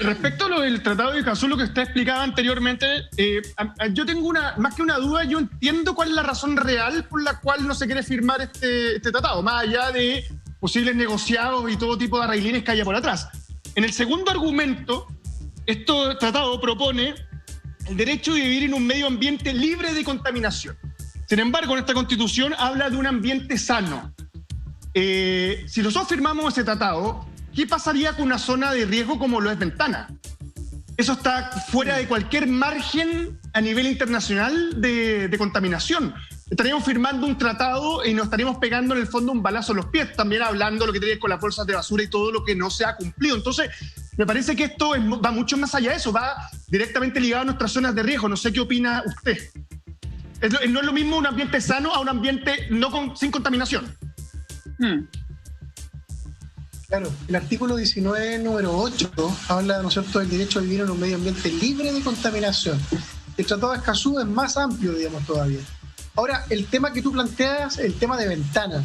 Respecto a lo del Tratado de Escazú, lo que usted explicaba anteriormente, yo tengo más que una duda, yo entiendo cuál es la razón real por la cual no se quiere firmar este tratado, más allá de posibles negociados y todo tipo de arreglines que haya por atrás. En el segundo argumento, este tratado propone el derecho de vivir en un medio ambiente libre de contaminación. Sin embargo, en esta Constitución habla de un ambiente sano. Si nosotros firmamos ese tratado, ¿qué pasaría con una zona de riesgo como lo es Ventana? Eso está fuera de cualquier margen a nivel internacional de contaminación. Estaríamos firmando un tratado y nos estaríamos pegando en el fondo un balazo en los pies, también hablando de lo que tiene que ver con las bolsas de basura y todo lo que no se ha cumplido. Entonces, me parece que esto va mucho más allá de eso, va directamente ligado a nuestras zonas de riesgo. No sé qué opina usted. No es lo mismo un ambiente sano a un ambiente sin contaminación. Claro, el artículo 19, número 8, habla, ¿no es cierto?, del derecho a vivir en un medio ambiente libre de contaminación. El Tratado de Escazú es más amplio, digamos, todavía. Ahora, el tema que tú planteas, el tema de Ventana,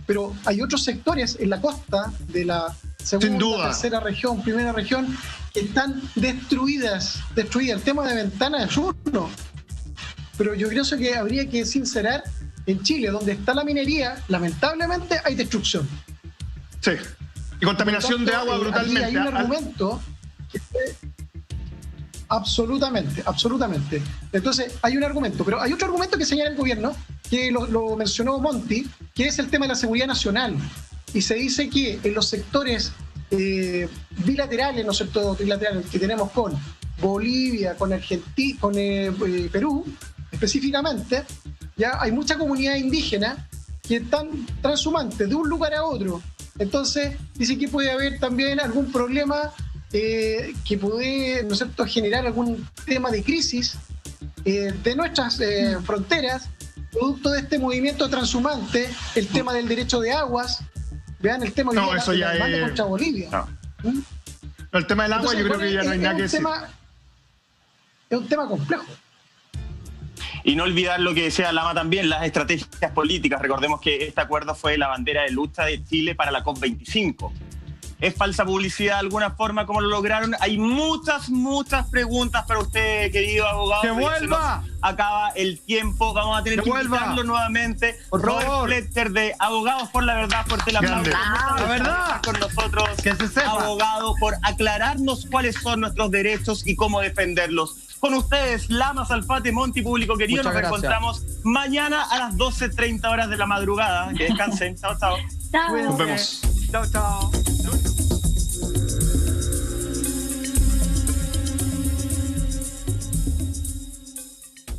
pero hay otros sectores en la costa de la segunda, tercera región, primera región, que están destruidas. El tema de Ventana es uno. Pero yo creo que habría que sincerar, en Chile, donde está la minería, lamentablemente hay destrucción. Sí. Y contaminación de agua brutalmente. Hay un argumento que absolutamente. Entonces, hay un argumento, pero hay otro argumento que señala el gobierno, que lo mencionó Monti, que es el tema de la seguridad nacional. Y se dice que en los sectores bilaterales, ¿no es cierto?, trilaterales que tenemos con Bolivia, con Argentina, con Perú, específicamente, ya hay mucha comunidad indígena que están transhumantes de un lugar a otro. Entonces, dice que puede haber también algún problema que puede, ¿no es cierto?, generar algún tema de crisis de nuestras fronteras, producto de este movimiento transhumante, el tema del derecho de aguas. Vean el tema de la demanda contra Bolivia. No, el tema del agua. Entonces, yo creo que ya no hay nada que decir. Es un tema complejo. Y no olvidar lo que decía Lama también, las estrategias políticas. Recordemos que este acuerdo fue la bandera de lucha de Chile para la COP25. ¿Es falsa publicidad de alguna forma? ¿Cómo lo lograron? Hay muchas preguntas para usted, querido abogado. ¡Que vuelva! Acaba el tiempo. Vamos a tener que invitarlo nuevamente. Robert Fletcher, de Abogados por la Verdad. Fuerte el aplauso. La verdad. Con nosotros, que se sepa. Abogado, por aclararnos cuáles son nuestros derechos y cómo defenderlos. Con ustedes, Lama, Salfate, Monti, público querido. Muchas Nos gracias. Encontramos mañana a las 12:30 horas de la madrugada. Que descansen. Chao. Chao. Nos vemos. Chao.